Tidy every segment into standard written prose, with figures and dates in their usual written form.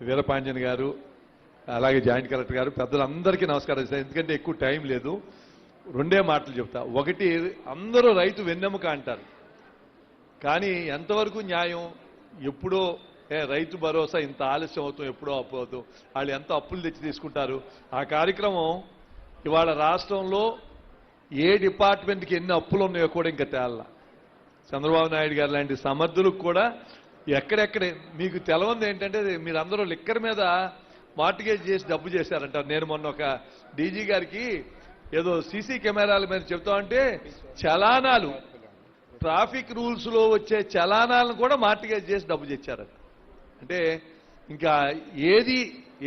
వీరపాంజన్ గారు, అలాగే joint collector గారు, పెద్దలందరికీ నమస్కారం సార్. ఎందుకంటే ఎక్కువ టైం లేదు, రెండే మాటలు చెప్తా. ఒకటి, అందరూ రైతు వెన్నెముక అంటారు, కానీ ఎంతవరకు న్యాయం? ఎప్పుడో రైతు భరోసా ఇంత ఆలస్యం అవుతాం, ఎప్పుడో అప్పు అవుతాం, వాళ్ళు ఎంత అప్పులు తెచ్చి తీసుకుంటారు. ఆ కార్యక్రమం ఇవాళ రాష్ట్రంలో ఏ డిపార్ట్మెంట్కి ఎన్ని అప్పులు ఉన్నాయో కూడా ఇంకా తేల్లా. చంద్రబాబు నాయుడు గారు లాంటి సమర్థులకు కూడా ఎక్కడెక్కడే మీకు తెలవంది ఏంటంటే, మీరందరూ లిక్కర్ మీద మార్టిగేజ్ చేసి డబ్బు చేశారంటారు. నేను మొన్న ఒక డీజీ గారికి ఏదో సీసీ కెమెరాల మీద చెప్తామంటే చలానాలు, ట్రాఫిక్ రూల్స్ లో వచ్చే చలానాలను కూడా మార్టిగేజ్ చేసి డబ్బు తెచ్చారట. అంటే ఇంకా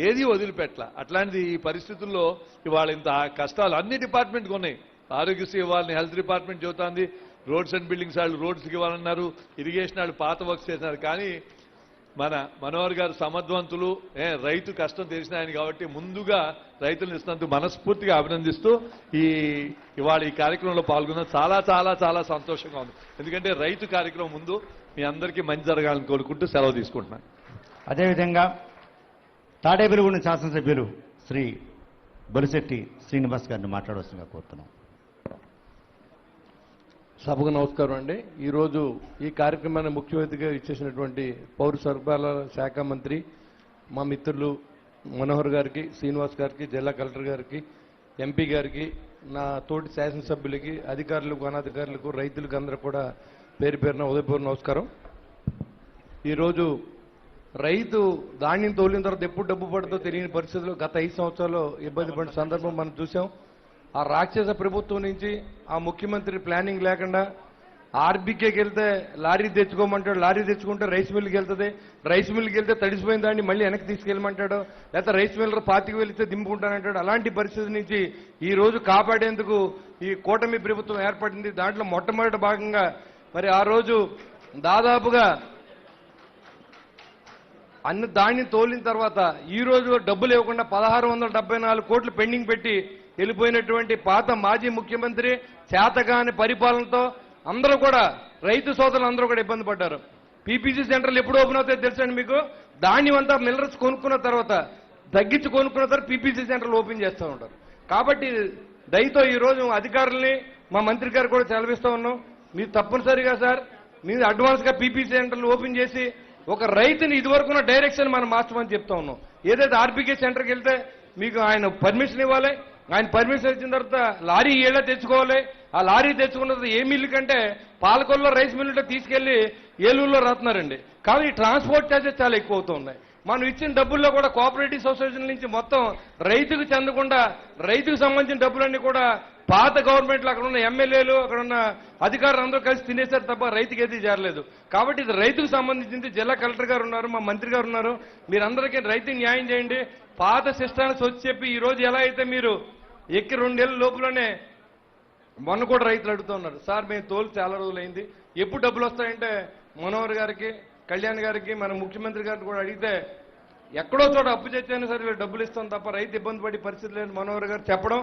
ఏది వదిలిపెట్టల. అట్లాంటిది ఈ పరిస్థితుల్లో ఇవాళ ఇంత కష్టాలు అన్ని డిపార్ట్మెంట్కి ఉన్నాయి. ఆరోగ్యశ్రీ ఇవ్వాలని హెల్త్ డిపార్ట్మెంట్ చెబుతోంది, రోడ్స్ అండ్ బిల్డింగ్స్ వాళ్ళు రోడ్స్కి ఇవ్వాలన్నారు, ఇరిగేషన్ వాళ్ళు పాత వర్క్స్ చేసినారు. కానీ మన మనోహర్ గారు సమర్థవంతులు, రైతు కష్టం తెలిసిన ఆయన కాబట్టి ముందుగా రైతులను ఇస్తున్నందుకు మనస్ఫూర్తిగా అభినందిస్తూ ఇవాళ ఈ కార్యక్రమంలో పాల్గొన్న చాలా చాలా చాలా సంతోషంగా ఉంది. ఎందుకంటే రైతు కార్యక్రమం ముందు మీ అందరికీ మంచి జరగాలని కోరుకుంటూ సెలవు తీసుకుంటున్నాను. అదేవిధంగా తాడేపల్లిగూడెం శాసనసభ్యులు శ్రీ బొలిశెట్టి శ్రీనివాస్ గారిని మాట్లాడవలసిందిగా కోరుతున్నాం. సభకు నమస్కారం అండి. ఈరోజు ఈ కార్యక్రమాన్ని ముఖ్య అతిథిగా ఇచ్చేసినటువంటి పౌర సరఫరాల శాఖ మంత్రి మా మిత్రులు మనోహర్ గారికి, శ్రీనివాస్ గారికి, జిల్లా కలెక్టర్ గారికి, ఎంపీ గారికి, నా తోటి శాసనసభ్యులకి, అధికారులకు, అనధికారులకు, రైతులకు అందరూ కూడా పేరు పేరున ఉదయపూర్వ నమస్కారం. ఈరోజు రైతు ధాన్యం తోలిన తర్వాత ఎప్పుడు డబ్బు పడుతుందో తెలియని పరిస్థితుల్లో గత 5 సంవత్సరాలు ఇబ్బంది పడిన సందర్భం మనం చూసాం. ఆ రాక్షస ప్రభుత్వం నుంచి ఆ ముఖ్యమంత్రి ప్లానింగ్ లేకుండా ఆర్బీకేకి వెళ్తే లారీ తెచ్చుకోమంటాడు, లారీ తెచ్చుకుంటే రైస్ మిల్కి వెళ్తుంది, రైస్ మిల్కి వెళ్తే తడిసిపోయిన దాన్ని మళ్ళీ వెనక్కి తీసుకెళ్ళమంటాడు, లేకపోతే రైస్ మిల్లర్ 25 వెళ్తే దింపుకుంటానంటాడు. అలాంటి పరిస్థితి నుంచి ఈ రోజు కాపాడేందుకు ఈ కూటమి ప్రభుత్వం ఏర్పడింది. దాంట్లో మొట్టమొదటి భాగంగా మరి ఆ రోజు దాదాపుగా అన్ని ధాన్యం తోలిన తర్వాత ఈ రోజు డబ్బులు ఇవ్వకుండా 1674 కోట్లు పెండింగ్ పెట్టి వెళ్ళిపోయినటువంటి పాత మాజీ ముఖ్యమంత్రి చేతగాని పరిపాలనతో అందరూ కూడా రైతు సోదరులు అందరూ కూడా ఇబ్బంది పడ్డారు. పీపీసీ సెంటర్లు ఎప్పుడు ఓపెన్ అవుతాయో తెలుసండి మీకు? ధాన్యం అంతా మిల్లర్స్ కొనుక్కున్న తర్వాత తగ్గించి కొనుక్కున్న తర్వాత పీపీసీ సెంటర్లు ఓపెన్ చేస్తూ ఉంటారు. కాబట్టి దయతో ఈ రోజు అధికారుల్ని మా మంత్రి గారు కూడా సెలవిస్తూ ఉన్నాం, మీరు తప్పనిసరిగా సార్ మీరు అడ్వాన్స్ గా పీపీసీ సెంటర్లు ఓపెన్ చేసి ఒక రైతుని ఇదివరకున్న డైరెక్షన్ మనం మార్చమని చెప్తా ఉన్నాం. ఏదైతే ఆర్బీకే సెంటర్కి వెళ్తే మీకు ఆయన పర్మిషన్ ఇవ్వాలి, ఆయన పర్మిషన్ ఇచ్చిన తర్వాత లారీ ఏళ్ళ తెచ్చుకోవాలి. ఆ లారీ తెచ్చుకున్న తర్వాత ఏ మిల్లు కంటే పాలకొల్లో రైస్ మిల్లులో తీసుకెళ్లి ఏలూరులో రాస్తున్నారండి. కాబట్టి ట్రాన్స్పోర్ట్ ఛార్జెస్ చాలా ఎక్కువ అవుతూ ఉన్నాయి. మనం ఇచ్చిన డబ్బుల్లో కూడా కోఆపరేటివ్ సొసైటీ నుంచి మొత్తం రైతుకు చెందకుండా రైతుకు సంబంధించిన డబ్బులన్నీ కూడా పాత గవర్నమెంట్లు అక్కడ ఉన్న ఎమ్మెల్యేలు అక్కడ ఉన్న అధికారులు అందరూ కలిసి తినేశారు తప్ప రైతుకి ఏది చేరలేదు. కాబట్టి ఇది రైతుకు సంబంధించింది. జిల్లా కలెక్టర్ గారు ఉన్నారు, మా మంత్రి గారు ఉన్నారు, మీరందరికీ రైతుకి న్యాయం చేయండి. పాత సిస్టాన్ని వచ్చి చెప్పి ఈ రోజు ఎలా అయితే మీరు ఎక్కి 2 నెలల లోపలనే మొన్న కూడా రైతులు అడుగుతున్నారు, సార్ మేము తోలు చాలా రోజులైంది, ఎప్పుడు డబ్బులు వస్తాయంటే మనోహర్ గారికి, కళ్యాణ్ గారికి, మన ముఖ్యమంత్రి గారిని కూడా అడిగితే ఎక్కడో చోట అప్పు చేస్తేనే సరే డబ్బులు ఇస్తాం తప్ప రైతు ఇబ్బంది పడే పరిస్థితి లేదు మనోహర్ గారు చెప్పడం.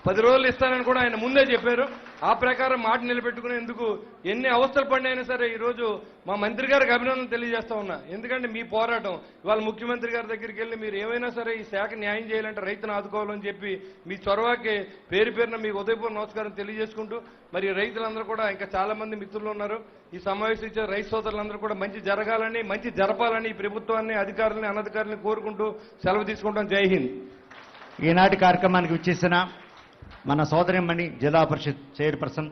10 రోజులు ఇస్తానని కూడా ఆయన ముందే చెప్పారు. ఆ ప్రకారం మాట నిలబెట్టుకునేందుకు ఎన్ని అవస్థలు పడినైనా సరే ఈరోజు మా మంత్రి గారికి అభినందనలు తెలియజేస్తా ఉన్నా. ఎందుకంటే మీ పోరాటం ఇవాళ ముఖ్యమంత్రి గారి దగ్గరికి వెళ్ళి మీరు ఏమైనా సరే ఈ శాఖ న్యాయం చేయాలంటే రైతును ఆదుకోవాలని చెప్పి మీ చొరవకి పేరు పేరున మీకు ఉదయపూర్వ నమస్కారం తెలియజేసుకుంటూ, మరి రైతులందరూ కూడా ఇంకా చాలా మంది మిత్రులు ఉన్నారు, ఈ సమావేశం ఇచ్చే రైతు సోదరులందరూ కూడా మంచి జరగాలని, మంచి జరపాలని ఈ ప్రభుత్వాన్ని, అధికారులని, అనధికారులని కోరుకుంటూ సెలవు తీసుకుంటాం. జై హింద్. ఈనాటి కార్యక్రమానికి విచ్చేసిన మన సోదరిమణి జిల్లా పరిషత్ చైర్పర్సన్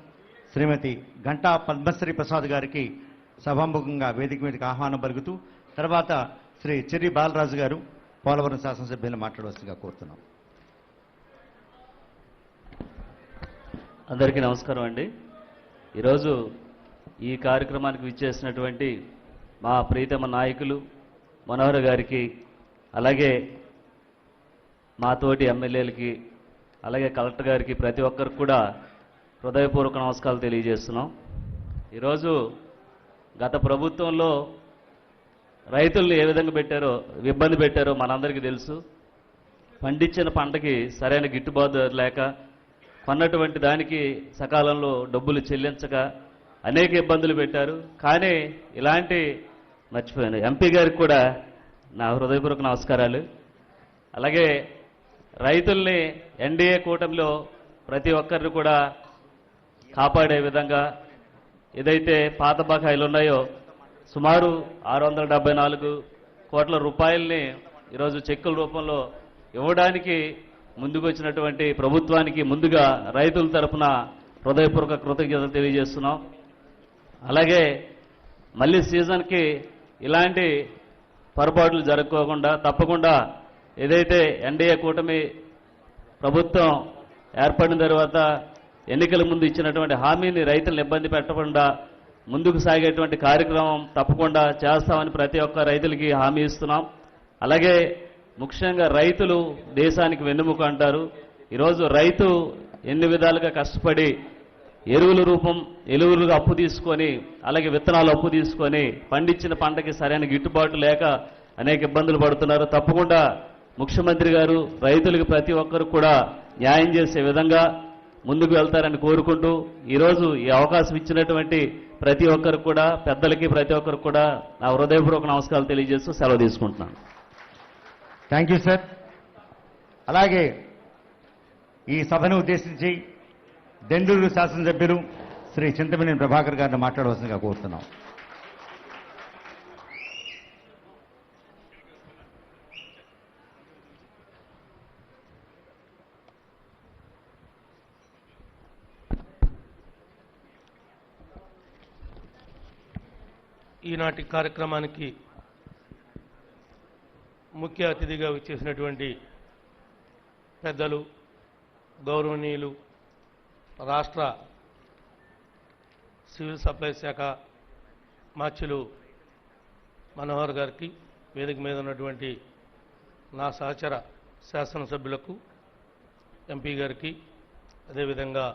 శ్రీమతి గంటా పద్మశ్రీ ప్రసాద్ గారికి సభాముఖంగా వేదిక మీదకి ఆహ్వానం పలుకుతూ తర్వాత శ్రీ చెర్రి బాలరాజు గారు పోలవరం శాసనసభ్యులు మాట్లాడవలసిందిగా కోరుతున్నాం. అందరికీ నమస్కారం అండి. ఈరోజు ఈ కార్యక్రమానికి విచ్చేసినటువంటి మా ప్రీతమ నాయకులు మనోహర్ గారికి, అలాగే మా తోటి ఎమ్మెల్యేలకి, అలాగే కలెక్టర్ గారికి, ప్రతి ఒక్కరికి కూడా హృదయపూర్వక నమస్కారాలు తెలియజేస్తున్నాం. ఈరోజు గత ప్రభుత్వంలో రైతులను ఏ విధంగా ఇబ్బంది పెట్టారో మనందరికీ తెలుసు. పండించిన పంటకి సరైన గిట్టుబాటు లేక, కొన్నటువంటి దానికి సకాలంలో డబ్బులు చెల్లించక అనేక ఇబ్బందులు పెట్టారు. కానీ ఇలాంటి మర్చిపోయాను, ఎంపీ గారికి కూడా నా హృదయపూర్వక నమస్కారాలు. అలాగే రైతుల్ని ఎన్డీఏ కూటమిలో ప్రతి ఒక్కరిని కూడా కాపాడే విధంగా ఏదైతే పాత బకాయిలు ఉన్నాయో సుమారు 674 కోట్ల రూపాయల్ని ఈరోజు చెక్కుల రూపంలో ఇవ్వడానికి ముందుకు వచ్చినటువంటి ప్రభుత్వానికి ముందుగా రైతుల తరఫున హృదయపూర్వక కృతజ్ఞతలు తెలియజేస్తున్నాం. అలాగే మళ్ళీ సీజన్కి ఇలాంటి పొరపాట్లు జరగకోకుండా తప్పకుండా ఏదైతే ఎన్డీఏ కూటమి ప్రభుత్వం ఏర్పడిన తర్వాత ఎన్నికల ముందు ఇచ్చినటువంటి హామీని రైతులను ఇబ్బంది పెట్టకుండా ముందుకు సాగేటువంటి కార్యక్రమం తప్పకుండా చేస్తామని ప్రతి ఒక్క రైతులకి హామీ ఇస్తున్నాం. అలాగే ముఖ్యంగా రైతులు దేశానికి వెన్నెముక అంటారు. ఈరోజు రైతు ఎన్ని విధాలుగా కష్టపడి ఎరువులుగా అప్పు తీసుకొని అలాగే విత్తనాలు అప్పు తీసుకొని పండించిన పంటకి సరైన గిట్టుబాటు లేక అనేక ఇబ్బందులు పడుతున్నారు. తప్పకుండా ముఖ్యమంత్రి గారు రైతులకు ప్రతి ఒక్కరు కూడా న్యాయం చేసే విధంగా ముందుకు వెళ్తారని కోరుకుంటూ ఈరోజు ఈ అవకాశం ఇచ్చినటువంటి ప్రతి ఒక్కరికి కూడా పెద్దలకి ప్రతి ఒక్కరికి కూడా నా హృదయపూర్వక నమస్కారాలు తెలియజేస్తూ సెలవు తీసుకుంటున్నాను. Thank you sir. అలాగే ఈ సభను ఉద్దేశించి దెందులూరు శాసనసభ్యులు శ్రీ చింతమనేని ప్రభాకర్ గారిని మాట్లాడవలసిందిగా కోరుతున్నాం. ఈనాటి కార్యక్రమానికి ముఖ్య అతిథిగా వచ్చేసినటువంటి పెద్దలు గౌరవనీయులు రాష్ట్ర సివిల్ సప్లై శాఖ మాచ్యులు మనోహర్ గారికి, వేదిక మీద ఉన్నటువంటి నా సహచర శాసనసభ్యులకు, ఎంపీ గారికి, అదేవిధంగా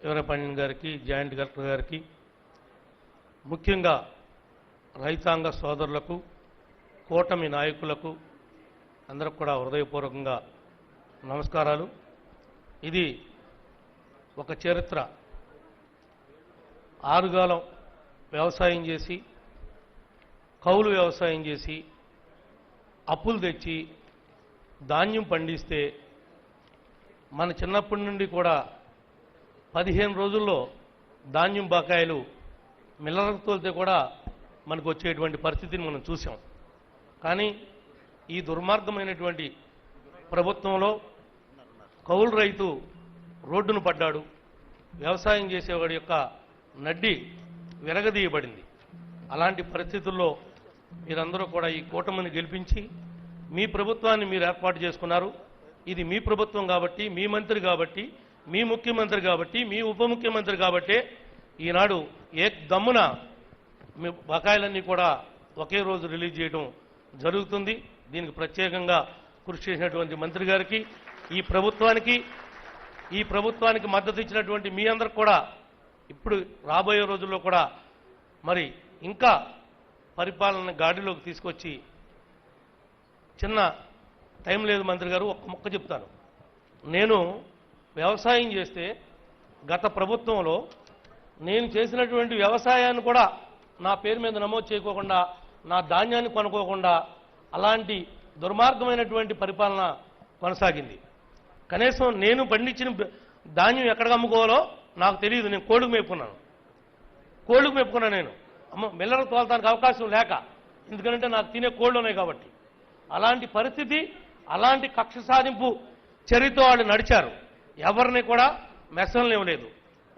వీరపాండ్యన్ గారికి, జాయింట్ కలెక్టర్ గారికి, ముఖ్యంగా రైతాంగ సోదరులకు, కూటమి నాయకులకు అందరికి కూడా హృదయపూర్వకంగా నమస్కారాలు. ఇది ఒక చరిత్ర. ఆరుగాలం వ్యవసాయం చేసి, కౌలు వ్యవసాయం చేసి, అప్పులు తెచ్చి ధాన్యం పండిస్తే మన చిన్నప్పటి నుండి కూడా 15 రోజుల్లో ధాన్యం బకాయిలు మిల్లర్లకు తోలితే కూడా మనకు వచ్చేటువంటి పరిస్థితిని మనం చూసాం. కానీ ఈ దుర్మార్గమైనటువంటి ప్రభుత్వంలో కౌలు రైతు రోడ్డును పడ్డాడు. వ్యవసాయం చేసేవాడి యొక్క నడ్డి విరగదీయబడింది. అలాంటి పరిస్థితుల్లో మీరందరూ కూడా ఈ కూటమిని గెలిపించి మీ ప్రభుత్వాన్ని మీరు ఏర్పాటు చేసుకున్నారు. ఇది మీ ప్రభుత్వం కాబట్టి, మీ మంత్రి కాబట్టి, మీ ముఖ్యమంత్రి కాబట్టి, మీ ఉప ముఖ్యమంత్రి కాబట్టే ఈనాడు దమ్మున మీ బకాయిలన్నీ కూడా ఒకే రోజు రిలీజ్ చేయడం జరుగుతుంది. దీనికి ప్రత్యేకంగా కృషి చేసినటువంటి మంత్రి గారికి, ఈ ప్రభుత్వానికి మద్దతు ఇచ్చినటువంటి మీ అందరికి కూడా ఇప్పుడు రాబోయే రోజుల్లో కూడా మరి ఇంకా పరిపాలన గాడిలోకి తీసుకొచ్చి, చిన్న టైం లేదు మంత్రి గారు, ఒక్క ముక్క చెప్తాను. నేను వ్యవసాయం చేస్తే గత ప్రభుత్వంలో నేను చేసినటువంటి వ్యవసాయాన్ని కూడా నా పేరు మీద నమోదు చేయకోకుండా, నా ధాన్యాన్ని కొనుక్కోకుండా అలాంటి దుర్మార్గమైనటువంటి పరిపాలన కొనసాగింది. కనీసం నేను పండించిన ధాన్యం ఎక్కడికి అమ్ముకోవాలో నాకు తెలియదు. నేను కోళ్ళకు మేపుకున్నాను నేను. మిల్లర్కు తోలడానికి అవకాశం లేక, ఎందుకంటే నాకు తినే కోళ్ళు ఉన్నాయి కాబట్టి. అలాంటి పరిస్థితి, అలాంటి కక్ష సాధింపు చర్యతో వాళ్ళు నడిచారు. ఎవరిని కూడా మెస్సలు ఇవ్వలేదు.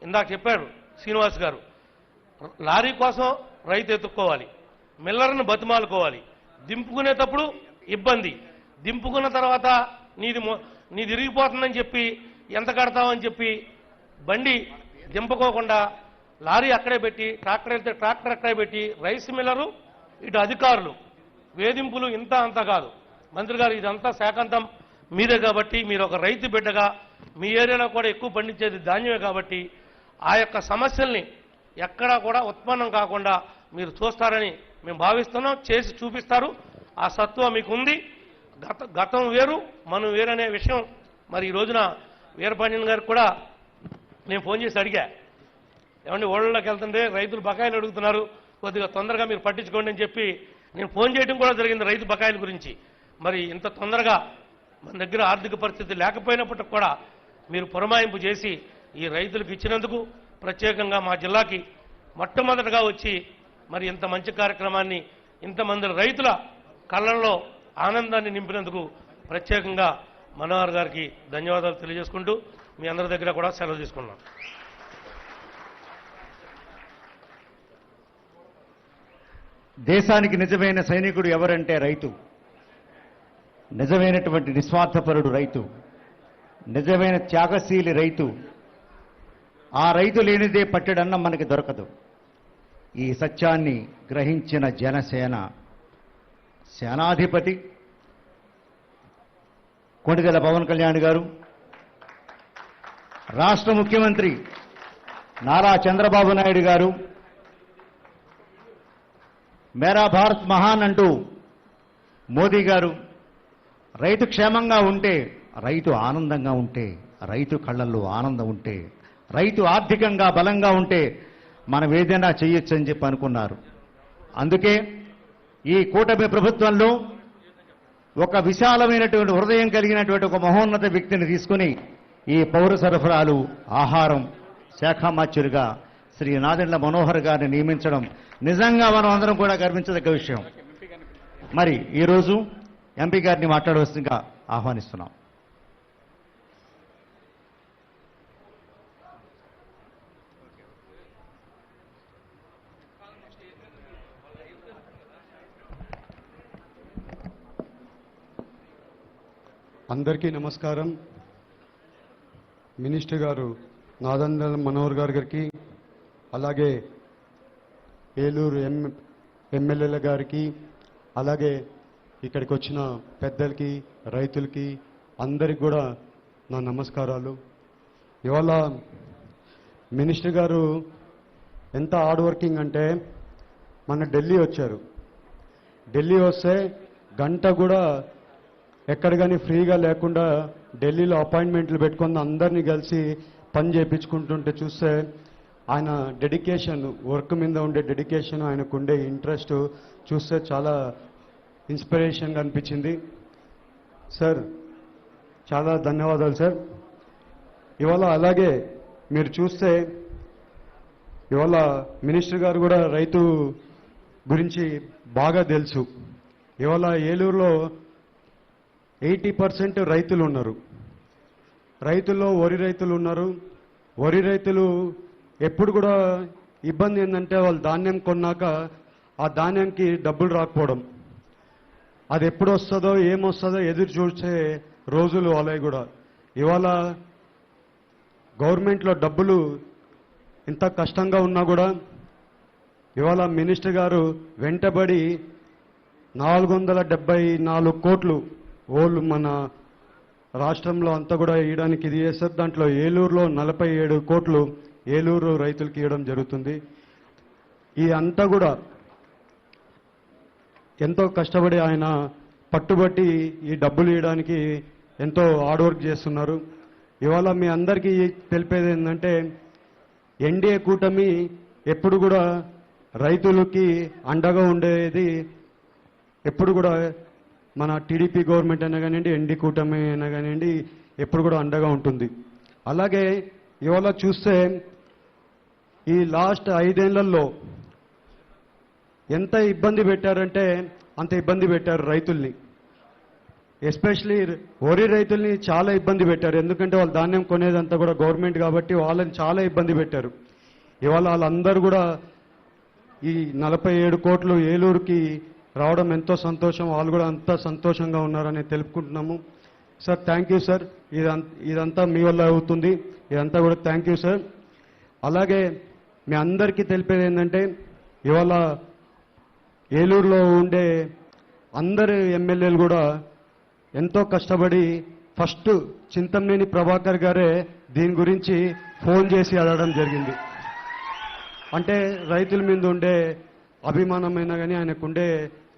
ఇందాక చెప్పారు శ్రీనివాస్ గారు, లారీ కోసం రైతు ఎత్తుక్కోవాలి, మిల్లర్ను బతిమాలుకోవాలి, దింపుకునేటప్పుడు ఇబ్బంది, దింపుకున్న తర్వాత నీది ఇరిగిపోతుందని చెప్పి ఎంత కడతామని చెప్పి బండి దింపుకోకుండా లారీ అక్కడే పెట్టి, ట్రాక్టర్ వెళ్తే ట్రాక్టర్ అక్కడే పెట్టి, రైస్ మిల్లరు ఇటు అధికారులు వేధింపులు ఇంత అంత కాదు. మంత్రి గారు ఇదంతా శాఖంతం మీదే కాబట్టి, మీరు ఒక రైతు బిడ్డగా మీ ఏరియాలో కూడా ఎక్కువ పండించేది ధాన్యమే కాబట్టి ఆ యొక్క సమస్యల్ని ఎక్కడా కూడా ఉత్పన్నం కాకుండా మీరు చూస్తారని మేము భావిస్తున్నాం. చేసి చూపిస్తారు. ఆ సత్వ మీకు ఉంది. గతం వేరు, మనం వేరనే విషయం మరి ఈ రోజున వీరపాండ్యన్ గారికి కూడా నేను ఫోన్ చేసి అడిగా, ఏమంటే ఓళ్ళలోకి వెళ్తుంటే రైతులు బకాయిలు అడుగుతున్నారు, కొద్దిగా తొందరగా మీరు పట్టించుకోండి అని చెప్పి నేను ఫోన్ చేయడం కూడా జరిగింది రైతు బకాయిల గురించి. మరి ఇంత తొందరగా మన దగ్గర ఆర్థిక పరిస్థితి లేకపోయినప్పటికి కూడా మీరు పురమాయింపు చేసి ఈ రైతులకు ఇచ్చినందుకు, ప్రత్యేకంగా మా జిల్లాకి మొట్టమొదటగా వచ్చి మరి ఇంత మంచి కార్యక్రమాన్ని ఇంతమంది రైతుల కళ్ళల్లో ఆనందాన్ని నింపినందుకు ప్రత్యేకంగా మనోహర్ గారికి ధన్యవాదాలు తెలియజేసుకుంటూ మీ అందరి దగ్గర కూడా సెలవు తీసుకున్నాం. దేశానికి నిజమైన సైనికుడు ఎవరంటే రైతు. నిజమైనటువంటి నిస్వార్థపరుడు రైతు, నిజమైన త్యాగశీలి రైతు. ఆ రైతు లేనిదే పట్టెడన్నం మనకి దొరకదు. ఈ సత్యాన్ని గ్రహించిన జనసేన సేనాధిపతి కొణిదెల పవన్ కళ్యాణ్ గారు, రాష్ట్ర ముఖ్యమంత్రి నారా చంద్రబాబు నాయుడు గారు, మేరా భారత్ మహాన్ అంటూ మోదీ గారు, రైతు క్షేమంగా ఉంటే, రైతు ఆనందంగా ఉంటే, రైతు కళ్ళల్లో ఆనందం ఉంటే, రైతు ఆర్థికంగా బలంగా ఉంటే మనం ఏదైనా చేయొచ్చని చెప్పి అనుకున్నారు. అందుకే ఈ కూటమి ప్రభుత్వంలో ఒక విశాలమైనటువంటి హృదయం కలిగినటువంటి ఒక మహోన్నత వ్యక్తిని తీసుకుని ఈ పౌర సరఫరాలు, ఆహారం శాఖ మంత్రులుగా శ్రీ నాదెండ్ల మనోహర్ గారిని నియమించడం నిజంగా మనం అందరం కూడా గర్వించదగ్గ విషయం. మరి ఈరోజు ఎంపీ గారిని మాట్లాడవలసిందిగా ఆహ్వానిస్తున్నాం. అందరికీ నమస్కారం. మినిస్టర్ గారు నాదెండ్ల మనోహర్ గారికి, అలాగే ఏలూరు ఎమ్మెల్యేల గారికి, అలాగే ఇక్కడికి వచ్చిన పెద్దలకి, రైతులకి అందరికి కూడా నా నమస్కారాలు. ఇవాళ మినిస్టర్ గారు ఎంత హార్డ్ వర్కింగ్ అంటే, మన ఢిల్లీ వచ్చారు. ఢిల్లీ వస్తే గంట కూడా ఎక్కడ కానీ ఫ్రీగా లేకుండా ఢిల్లీలో అపాయింట్మెంట్లు పెట్టుకుని అందరినీ కలిసి పని చేయించుకుంటుంటే చూస్తే ఆయన డెడికేషన్, వర్క్ మీద ఉండే డెడికేషన్, ఆయనకు ఉండే ఇంట్రెస్ట్ చూస్తే చాలా ఇన్స్పిరేషన్గా అనిపించింది. సార్ చాలా ధన్యవాదాలు సార్. ఇవాళ అలాగే మీరు చూస్తే ఇవాళ మినిస్టర్ గారు కూడా రైతు గురించి బాగా తెలుసు. ఇవాళ ఏలూరులో 80% రైతులు ఉన్నారు. రైతుల్లో వరి రైతులు ఉన్నారు. వరి రైతులు ఎప్పుడు కూడా ఇబ్బంది ఏంటంటే వాళ్ళు ధాన్యం కొన్నాక ఆ ధాన్యానికి డబ్బులు రాకపోవడం, అది ఎప్పుడు వస్తుందో ఏమొస్తుందో ఎదురు చూసే రోజులు వాళ్ళవి కూడా. ఇవాళ గవర్నమెంట్లో డబ్బులు ఇంత కష్టంగా ఉన్నా కూడా ఇవాళ మినిస్టర్ గారు వెంటబడి 474 కోట్లు ఓళ్ళు మన రాష్ట్రంలో అంతా కూడా ఇవ్వడానికి ఇది చేస్తారు. దాంట్లో ఏలూరులో 47 కోట్లు ఏలూరు రైతులకి ఇవ్వడం జరుగుతుంది. ఈ అంతా కూడా ఎంతో కష్టపడి ఆయన పట్టుబట్టి ఈ డబ్బులు ఇవ్వడానికి ఎంతో హార్డ్ వర్క్ చేస్తున్నారు. ఇవాళ మీ అందరికీ తెలిపేది ఏంటంటే, ఎన్డీఏ కూటమి ఎప్పుడు కూడా రైతులకి అండగా ఉండేది. ఎప్పుడు కూడా మన టీడీపీ గవర్నమెంట్ అయినా కానివ్వండి, ఎన్డీ కూటమి అయినా కానివ్వండి, ఎప్పుడు కూడా అండగా ఉంటుంది. అలాగే ఇవాళ చూస్తే ఈ లాస్ట్ 5 ఏళ్లలో ఎంత ఇబ్బంది పెట్టారంటే అంత ఇబ్బంది పెట్టారు రైతుల్ని. ఎస్పెషలీ వరి రైతుల్ని చాలా ఇబ్బంది పెట్టారు. ఎందుకంటే వాళ్ళు ధాన్యం కొనేదంతా కూడా గవర్నమెంట్ కాబట్టి వాళ్ళని చాలా ఇబ్బంది పెట్టారు. ఇవాళ వాళ్ళందరూ కూడా ఈ 47 కోట్లు ఏలూరుకి రావడం ఎంతో సంతోషం. వాళ్ళు కూడా అంత సంతోషంగా ఉన్నారని తెలుపుకుంటున్నాము. Sir thank you sir. ఇదంతా మీ వల్ల అవుతుంది. ఇదంతా కూడా థ్యాంక్ యూ సార్. అలాగే మీ అందరికీ తెలిపేది ఏంటంటే, ఇవాళ ఏలూరులో ఉండే అందరు ఎమ్మెల్యేలు కూడా ఎంతో కష్టపడి ఫస్ట్ చింతమనేని ప్రభాకర్ గారే దీని గురించి ఫోన్ చేసి అడగడం జరిగింది. అంటే రైతుల మీద ఉండే అభిమానమైనా కానీ, ఆయనకుండే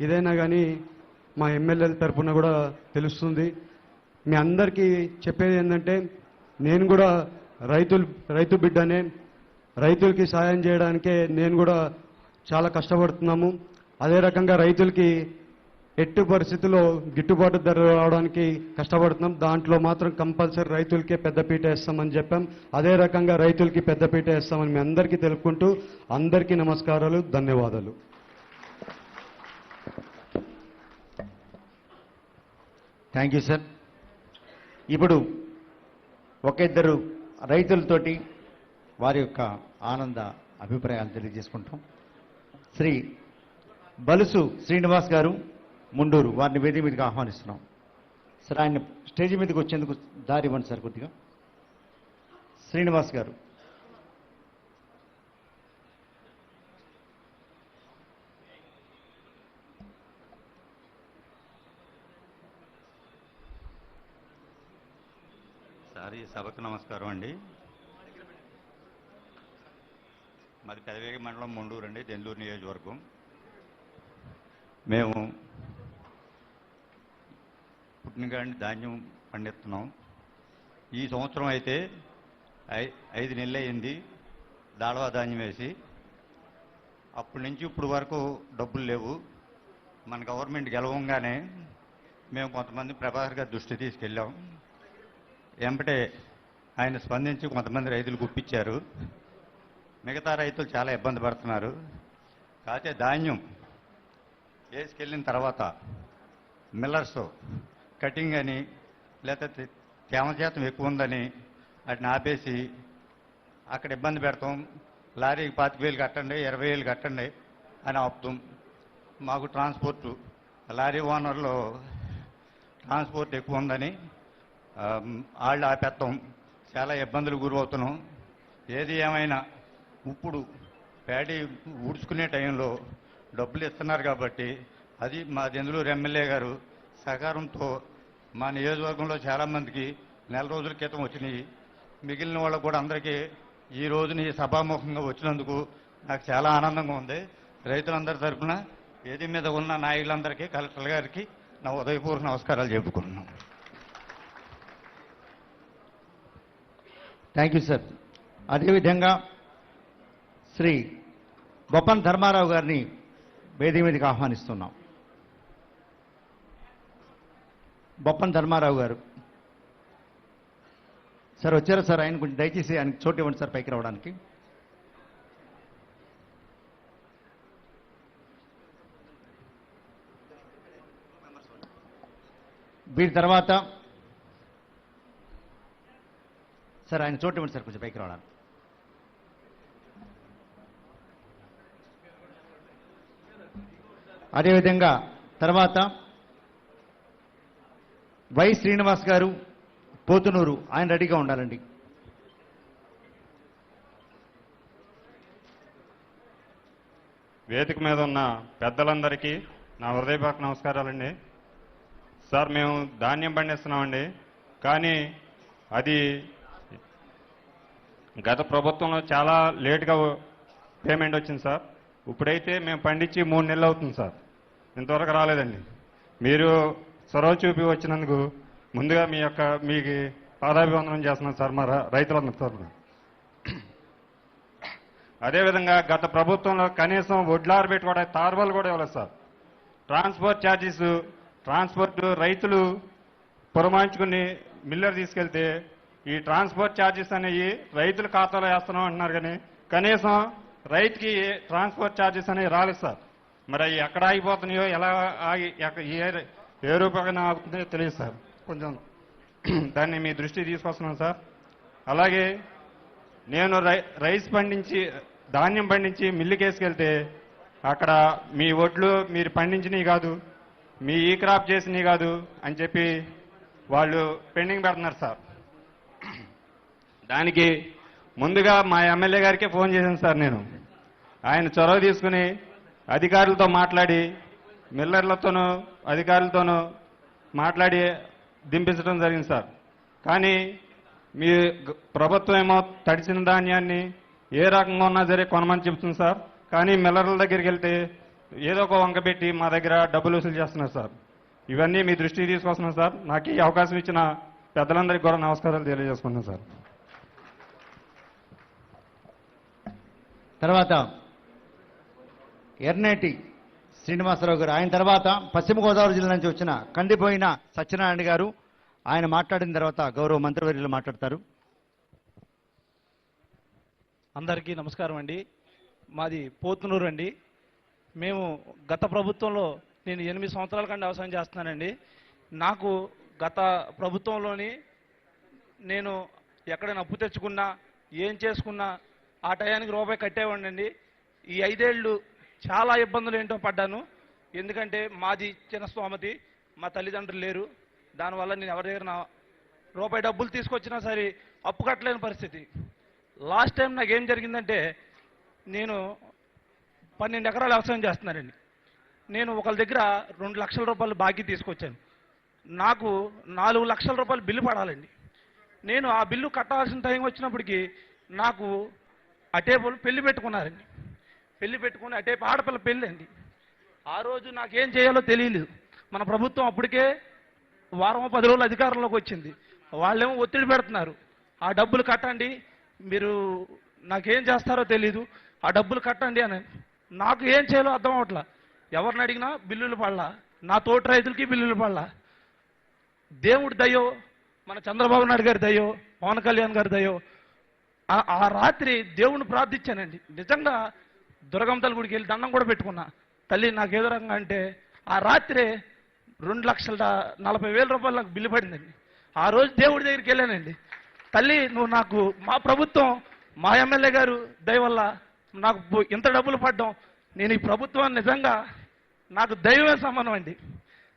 ఇదైనా కానీ మా ఎమ్మెల్యేల తరఫున కూడా తెలుస్తుంది. మీ అందరికీ చెప్పేది ఏంటంటే, నేను కూడా రైతు బిడ్డనే. రైతులకి సాయం చేయడానికే నేను కూడా చాలా కష్టపడుతున్నాము. అదే రకంగా రైతులకి ఎట్టి పరిస్థితుల్లో గిట్టుబాటు ధర రావడానికి కష్టపడుతున్నాం. దాంట్లో మాత్రం కంపల్సరీ రైతులకే పెద్దపీట వేస్తామని చెప్పాం. అదే రకంగా రైతులకి పెద్దపీట వేస్తామని మీ అందరికీ తెలుపుకుంటూ అందరికీ నమస్కారాలు, ధన్యవాదాలు. Thank you sir. ఇప్పుడు ఒక ఇద్దరు రైతులతోటి వారి యొక్క ఆనంద అభిప్రాయాలు తెలియజేసుకుంటాం. శ్రీ బలుసు శ్రీనివాస్ గారు ముండూరు, వారిని వేదిక మీదకి ఆహ్వానిస్తున్నాం. సార్ ఆయన స్టేజ్ మీదకి వచ్చేందుకు దారి ఇవ్వండి సార్ కొద్దిగా. శ్రీనివాస్ గారు. సార్ ఈ సభకు నమస్కారం అండి. మాది పెదవేగి మండలం ముండూరు అండి, దెందూరు నియోజకవర్గం. మేము పుట్టినగాని ధాన్యం పండిస్తున్నాం. ఈ సంవత్సరం అయితే 5 నెలలు అయింది దాళవా ధాన్యం వేసి. అప్పటి నుంచి ఇప్పుడు వరకు డబ్బులు లేవు. మన గవర్నమెంట్ గెలవంగానే మేము కొంతమంది ప్రభాకర్ గారి దృష్టి తీసుకెళ్ళాం. వెంబటే ఆయన స్పందించి కొంతమంది రైతులు గుప్పించారు. మిగతా రైతులు చాలా ఇబ్బంది పడుతున్నారు. కాకపోతే ధాన్యం వేసుకెళ్ళిన తర్వాత మిల్లర్స్ కటింగ్ అని లేకపోతే తేమ శాతం ఎక్కువ ఉందని వాటిని ఆపేసి అక్కడ ఇబ్బంది పెడతాం. లారీకి 25,000 కట్టండి, 20,000 కట్టండి అని ఆపుతాం. మాకు ట్రాన్స్పోర్టు లారీ ఓనర్లో ట్రాన్స్పోర్ట్ ఎక్కువ ఉందని వాళ్ళు ఆపేస్తాం. చాలా ఇబ్బందులు గురవుతున్నాం. ఏది ఏమైనా ఇప్పుడు ప్యాడీ ఊడ్చుకునే టైంలో డబ్బులు ఇస్తున్నారు కాబట్టి అది మా దెందులూరు ఎమ్మెల్యే గారు సహకారంతో మా నియోజకవర్గంలో చాలామందికి నెల రోజుల క్రితం వచ్చినాయి. మిగిలిన వాళ్ళకు కూడా అందరికీ ఈ రోజుని సభాముఖంగా వచ్చినందుకు నాకు చాలా ఆనందంగా ఉంది. రైతులందరి తరఫున వేది మీద ఉన్న నాయకులందరికీ, కలెక్టర్ గారికి నా ఉదయపూర్వక నమస్కారాలు చెప్పుకుంటున్నాను. Thank you sir. అదేవిధంగా శ్రీ బొప్పన్ ధర్మారావు గారిని వేదిక మీదకి ఆహ్వానిస్తున్నాం. బొప్పన్ ధర్మారావు గారు సార్ వచ్చారా సార్? ఆయన కొంచెం దయచేసి ఆయనకి చోటు ఇవ్వండి సార్ పైకి రావడానికి. వీరి తర్వాత సార్ ఆయన చోటు ఇవ్వండి సార్ కొంచెం పైకి రావడానికి. అదేవిధంగా తర్వాత వై శ్రీనివాస్ గారు పోతునూరు, ఆయన రెడీగా ఉండాలండి. వేదిక మీద ఉన్న పెద్దలందరికీ నా హృదయపూర్వక నమస్కారాలండి. సార్ మేము ధాన్యం పండిస్తున్నామండి, కానీ అది గత ప్రభుత్వంలో చాలా లేటుగా పేమెంట్ వచ్చింది సార్. ఇప్పుడైతే మేము పండించి 3 నెలలు అవుతుంది సార్, ఇంతవరకు రాలేదండి. మీరు చొరవ చూపి వచ్చినందుకు ముందుగా మీకు పాదాభివందనం చేస్తున్నాం సార్ మా రైతులందరి తరఫున. అదేవిధంగా గత ప్రభుత్వంలో కనీసం వడ్లారు పెట్టుకోవడానికి తార్వాలు కూడా ఇవ్వలేదు సార్. ట్రాన్స్పోర్ట్ రైతులు పురమాయించుకుని మిల్లర్ తీసుకెళ్తే ఈ ట్రాన్స్పోర్ట్ ఛార్జెస్ అనేవి రైతుల ఖాతాలో వేస్తున్నాం అంటున్నారు, కానీ కనీసం రైతుకి ట్రాన్స్పోర్ట్ ఛార్జెస్ అనేవి రాలేదు సార్. మరి అవి ఎక్కడ ఆగిపోతున్నాయో, ఎలా ఆగి ఏ రూపంగా ఆగుతుందో తెలియదు సార్. కొంచెం దాన్ని మీ దృష్టికి తీసుకొస్తున్నాను సార్. అలాగే నేను ధాన్యం పండించి మిల్లుకి వేసుకెళ్తే అక్కడ మీ ఒడ్లు మీరు పండించినవి కాదు, మీ ఈ క్రాప్ చేసినవి కాదు అని చెప్పి వాళ్ళు పెండింగ్ పెడుతున్నారు సార్. దానికి ముందుగా మా ఎమ్మెల్యే గారికే ఫోన్ చేశాను సార్ నేను. ఆయన చొరవ తీసుకుని అధికారులతో మాట్లాడి, మిల్లర్లతోనూ అధికారులతోనూ మాట్లాడి దింపించడం జరిగింది సార్. కానీ మీ ప్రభుత్వం ఏమో తడిసిన ధాన్యాన్ని ఏ రకంగా ఉన్నా సరే కొనమని చెబుతుంది సార్. కానీ మిల్లర్ల దగ్గరికి వెళ్తే ఏదో ఒక వంక పెట్టి మా దగ్గర డబ్బులు వసూలు చేస్తున్నారు సార్. ఇవన్నీ మీ దృష్టికి తీసుకొస్తున్నాను సార్. నాకు ఈ అవకాశం ఇచ్చిన పెద్దలందరికీ కూడా నమస్కారాలు తెలియజేసుకున్నాను సార్. తర్వాత ఎర్నేటి శ్రీనివాసరావు గారు. ఆయన తర్వాత పశ్చిమ గోదావరి జిల్లా నుంచి వచ్చిన కందిపోయిన సత్యనారాయణ గారు. ఆయన మాట్లాడిన తర్వాత గౌరవ మంత్రివర్యులు మాట్లాడతారు. అందరికీ నమస్కారం అండి. మాది పోతునూరు అండి. మేము గత ప్రభుత్వంలో నేను 8 సంవత్సరాల కంటే వ్యవసాయం చేస్తున్నానండి. నాకు గత ప్రభుత్వంలోని నేను ఎక్కడైనా అప్పు తెచ్చుకున్నా ఏం చేసుకున్నా ఆ టయానికి రూపాయి కట్టేవాడినండి. ఈ 5 ఏళ్ళు చాలా ఇబ్బందులు ఏంటో పడ్డాను. ఎందుకంటే మాది చిన్న స్తోమతి, మా తల్లిదండ్రులు లేరు. దానివల్ల నేను ఎవరి దగ్గర రూపాయి డబ్బులు తీసుకొచ్చినా సరే అప్పు కట్టలేని పరిస్థితి. లాస్ట్ టైం నాకు ఏం జరిగిందంటే, నేను 12 ఎకరాలు వ్యవసాయం చేస్తున్నానండి. నేను ఒకళ్ళ దగ్గర 2 లక్షల రూపాయలు బాకీ తీసుకొచ్చాను. నాకు 4 లక్షల రూపాయలు బిల్లు పడాలండి. నేను ఆ బిల్లు కట్టాల్సిన టైం వచ్చినప్పటికీ నాకు అటేపులు పెళ్లి పెట్టుకున్నారండి. పెళ్లి పెట్టుకుని అటేపు ఆడపిల్ల పెళ్ళి అండి. ఆ రోజు నాకేం చేయాలో తెలియలేదు. మన ప్రభుత్వం అప్పటికే వారం 10 రోజులు అధికారంలోకి వచ్చింది. వాళ్ళేమో ఒత్తిడి పెడుతున్నారు, ఆ డబ్బులు కట్టండి, మీరు నాకేం చేస్తారో తెలీదు, ఆ డబ్బులు కట్టండి అని. నాకు ఏం చేయాలో అర్థం అవట్లా. ఎవరిని అడిగినా బిల్లులు పడలా, నా తోటి రైతులకి బిల్లులు పడలా. దేవుడి దయో, మన చంద్రబాబు నాయుడు గారి దయో, పవన్ కళ్యాణ్ గారి దయో, ఆ రాత్రి దేవుణ్ణి ప్రార్థించానండి. నిజంగా దుర్గమ్మ గుడికి వెళ్ళి దండం కూడా పెట్టుకున్నా. తల్లి నాకు ఏదో రకంగా అంటే ఆ రాత్రే 2,40,000 రూపాయలు నాకు బిల్లు పడిందండి. ఆ రోజు దేవుడి దగ్గరికి వెళ్ళానండి. తల్లి నువ్వు నాకు, మా ప్రభుత్వం, మా ఎమ్మెల్యే గారు దయ వల్ల నాకు ఇంత డబ్బులు పడ్డం, నేను ఈ ప్రభుత్వాన్ని నిజంగా నాకు దైవమే సమానం అండి.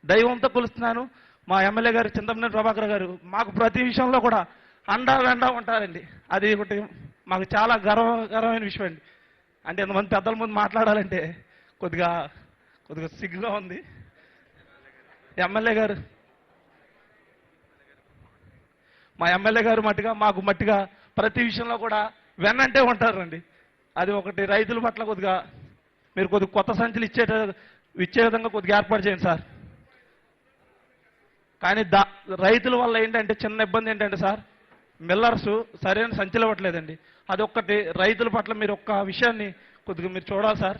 దైవంతో కొలుస్తున్నాను. మా ఎమ్మెల్యే గారు చింతమనేని ప్రభాకర్ గారు మాకు ప్రతి విషయంలో కూడా అండా వెండా ఉంటారండి. అది ఒకటి మాకు చాలా గర్వమైన విషయం అండి. అంటే ఎంతమంది పెద్దల ముందు మాట్లాడాలంటే కొద్దిగా సిగ్గుగా ఉంది. ఎమ్మెల్యే గారు, మా ఎమ్మెల్యే గారు మాకు మట్టిగా ప్రతి విషయంలో కూడా వెన్నంటే ఉంటారండి. అది ఒకటి. రైతుల పట్ల కొద్దిగా మీరు కొత్త సంచులు ఇచ్చే విధంగా కొద్దిగా ఏర్పాటు చేయండి సార్. కానీ రైతుల వల్ల ఏంటంటే చిన్న ఇబ్బంది ఏంటంటే సార్, మిల్లర్స్ సరైన సంచులు ఇవ్వట్లేదండి. అదొక్కటి. రైతుల పట్ల మీరు ఒక్క విషయాన్ని కొద్దిగా మీరు చూడాలి సార్.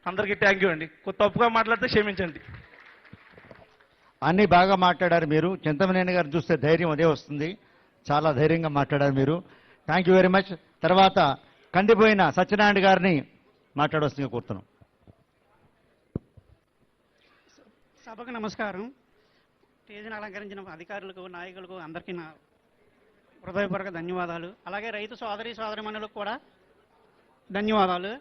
అందరికీ థ్యాంక్ యూ అండి. తప్పుగా మాట్లాడితే క్షమించండి. అన్నీ బాగా మాట్లాడారు మీరు. చింతమనేని గారు చూస్తే ధైర్యం అదే వస్తుంది. చాలా ధైర్యంగా మాట్లాడారు మీరు. Thank you very much. తర్వాత కందిపోయిన సత్యనారాయణ గారిని మాట్లాడవలసిందిగా కోరుతున్నాం. సభకు నమస్కారం. స్టేజ్ని అలంకరించిన అధికారులకు, నాయకులకు అందరికీ నా హృదయపూర్వక ధన్యవాదాలు. అలాగే రైతు సోదరిమణులకు కూడా ధన్యవాదాలు.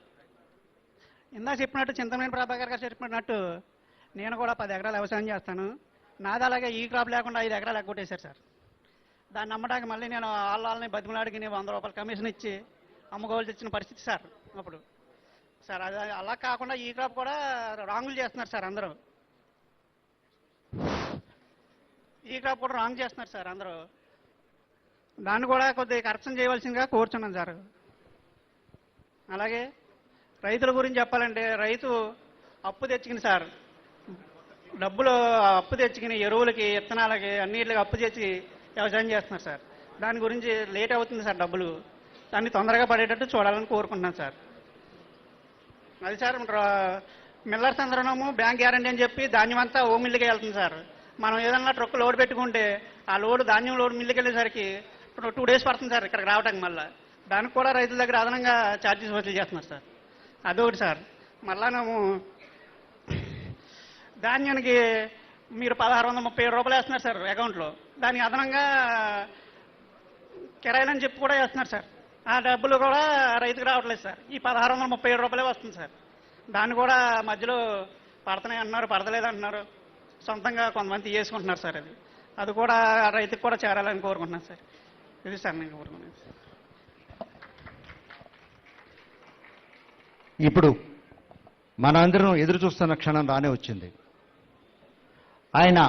ఇందాక చెప్పినట్టు చింతమనేని ప్రభాకర్ గారు చెప్పినట్టు నేను కూడా 10 ఎకరాలు వ్యవసాయం చేస్తాను. నాది అలాగే ఈ క్రాప్ లేకుండా 5 ఎకరాలు ఎగ్గొట్టేశారు సార్. దాన్ని నమ్మడానికి మళ్ళీ నేను వాళ్ళని బతిమలాడికి 100 రూపాయలు కమిషన్ ఇచ్చి అమ్ముకోవాల్సి వచ్చిన పరిస్థితి సార్ అప్పుడు. సార్ అది అలా కాకుండా ఈ క్రాప్ కూడా రాంగులు చేస్తున్నారు సార్ అందరూ. ఈ క్రాప్ కూడా రాంగ్ చేస్తున్నారు సార్ అందరూ. దాన్ని కూడా కొద్దిగా కరెక్షన్ చేయవలసిందిగా కోరుచున్నాను సార్. అలాగే రైతుల గురించి చెప్పాలంటే, రైతు అప్పు తెచ్చుకుని సార్, డబ్బులు అప్పు తెచ్చుకుని ఎరువులకి, విత్తనాలకి, అన్నిటికి అప్పు తెచ్చి వ్యవసాయం చేస్తున్నారు సార్. దాని గురించి లేట్ అవుతుంది సార్ డబ్బులు. దాన్ని తొందరగా పడేటట్టు చూడాలని కోరుకుంటున్నాను సార్. అది సార్, మిల్లర్స్ అందరూ బ్యాంక్ గ్యారంటీ అని చెప్పి ధాన్యం అంతా ఓ మిల్లుకే వెళ్తుంది సార్. మనం ఏదన్నా ట్రక్ లోడ్ పెట్టుకుంటే ఆ ధాన్యం లోడ్ మిల్లుకి వెళ్ళేసరికి 2 డేస్ పడుతుంది సార్ ఇక్కడికి రావడానికి. మళ్ళీ దానికి కూడా రైతుల దగ్గర అదనంగా ఛార్జెస్ వసూలు చేస్తున్నారు సార్. అదొకటి సార్. మళ్ళా మేము ధాన్యానికి మీరు 1637 రూపాయలు వేస్తున్నారు సార్ అకౌంట్లో. దానికి అదనంగా కిరాయిలని చెప్పి కూడా వేస్తున్నారు సార్. ఆ డబ్బులు కూడా రైతుకు రావట్లేదు సార్. ఈ 1637 రూపాయలే వస్తుంది సార్. దాన్ని కూడా మధ్యలో పడుతున్నాయి అంటున్నారు, పడతలేదు అంటున్నారు. సొంతంగా కొంతమంది చేసుకుంటున్నారు సార్. అది కూడా రైతుకు కూడా చేరాలని కోరుకుంటున్నాను సార్. ఇది సార్ నేను కోరుకున్నాను. ఇప్పుడు మనందరం ఎదురు చూస్తున్న క్షణం రానే వచ్చింది. ఆయన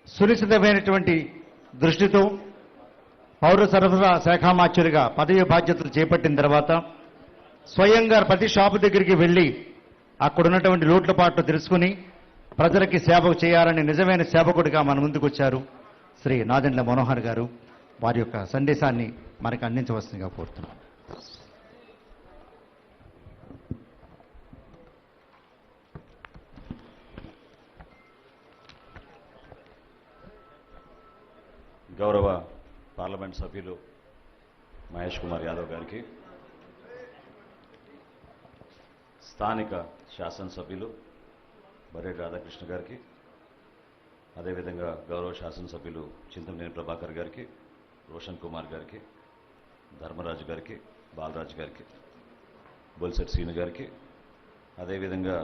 సునిశ్చితమైనటువంటి దృష్టితో పౌర సరఫరా శాఖ మాత్యులుగా పదవి బాధ్యతలు చేపట్టిన తర్వాత స్వయంగా ప్రతి షాపు దగ్గరికి వెళ్ళి అక్కడ ఉన్నటువంటి లోట్లపాట్లు తెలుసుకుని ప్రజలకి సేవ చేయాలని నిజమైన సేవకుడిగా మన ముందుకు వచ్చారు శ్రీ నాదెండ్ల మనోహర్ గారు. వారి యొక్క సందేశాన్ని మనకు అందించవలసిందిగా కోరుతున్నాం. గౌరవ పార్లమెంట్ సభ్యులు మహేష్ కుమార్ యాదవ్ గారికి, స్థానిక శాసనసభ్యులు బర్రెడ్డి రాధాకృష్ణ గారికి, అదేవిధంగా గౌరవ శాసనసభ్యులు చింతమనేని ప్రభాకర్ గారికి, రోషన్ కుమార్ గారికి, ధర్మరాజు గారికి, బాలరాజు గారికి, బొలిశెట్టి శ్రీను గారికి, అదేవిధంగా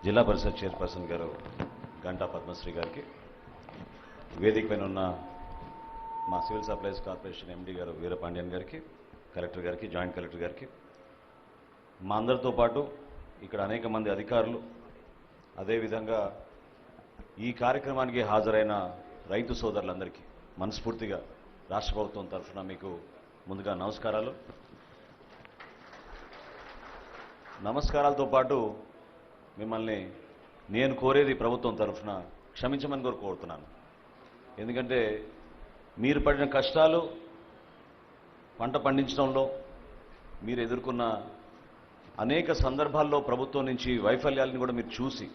జిల్లా పరిషత్ చైర్పర్సన్ గారు గంటా పద్మశ్రీ గారికి, వేదిక పైన ఉన్న మా సివిల్ సప్లైస్ కార్పొరేషన్ ఎండీ గారు వీరపాండ్యన్ గారికి, కలెక్టర్ గారికి, జాయింట్ కలెక్టర్ గారికి, మా అందరితో పాటు ఇక్కడ అనేక మంది అధికారులు, అదేవిధంగా ఈ కార్యక్రమానికి హాజరైన రైతు సోదరులందరికీ మనస్ఫూర్తిగా రాష్ట్ర ప్రభుత్వం తరఫున మీకు ముందుగా నమస్కారాలు. నమస్కారాలతో పాటు మిమ్మల్ని నేను కోరేది ప్రభుత్వం తరఫున క్షమించమని కోరుతున్నాను. ఎందుకంటే మీరు పడిన కష్టాలు, పంట పండించడంలో మీరు ఎదుర్కొన్న అనేక సందర్భాల్లో ప్రభుత్వం నుంచి వైఫల్యాలను కూడా మీరు చూసి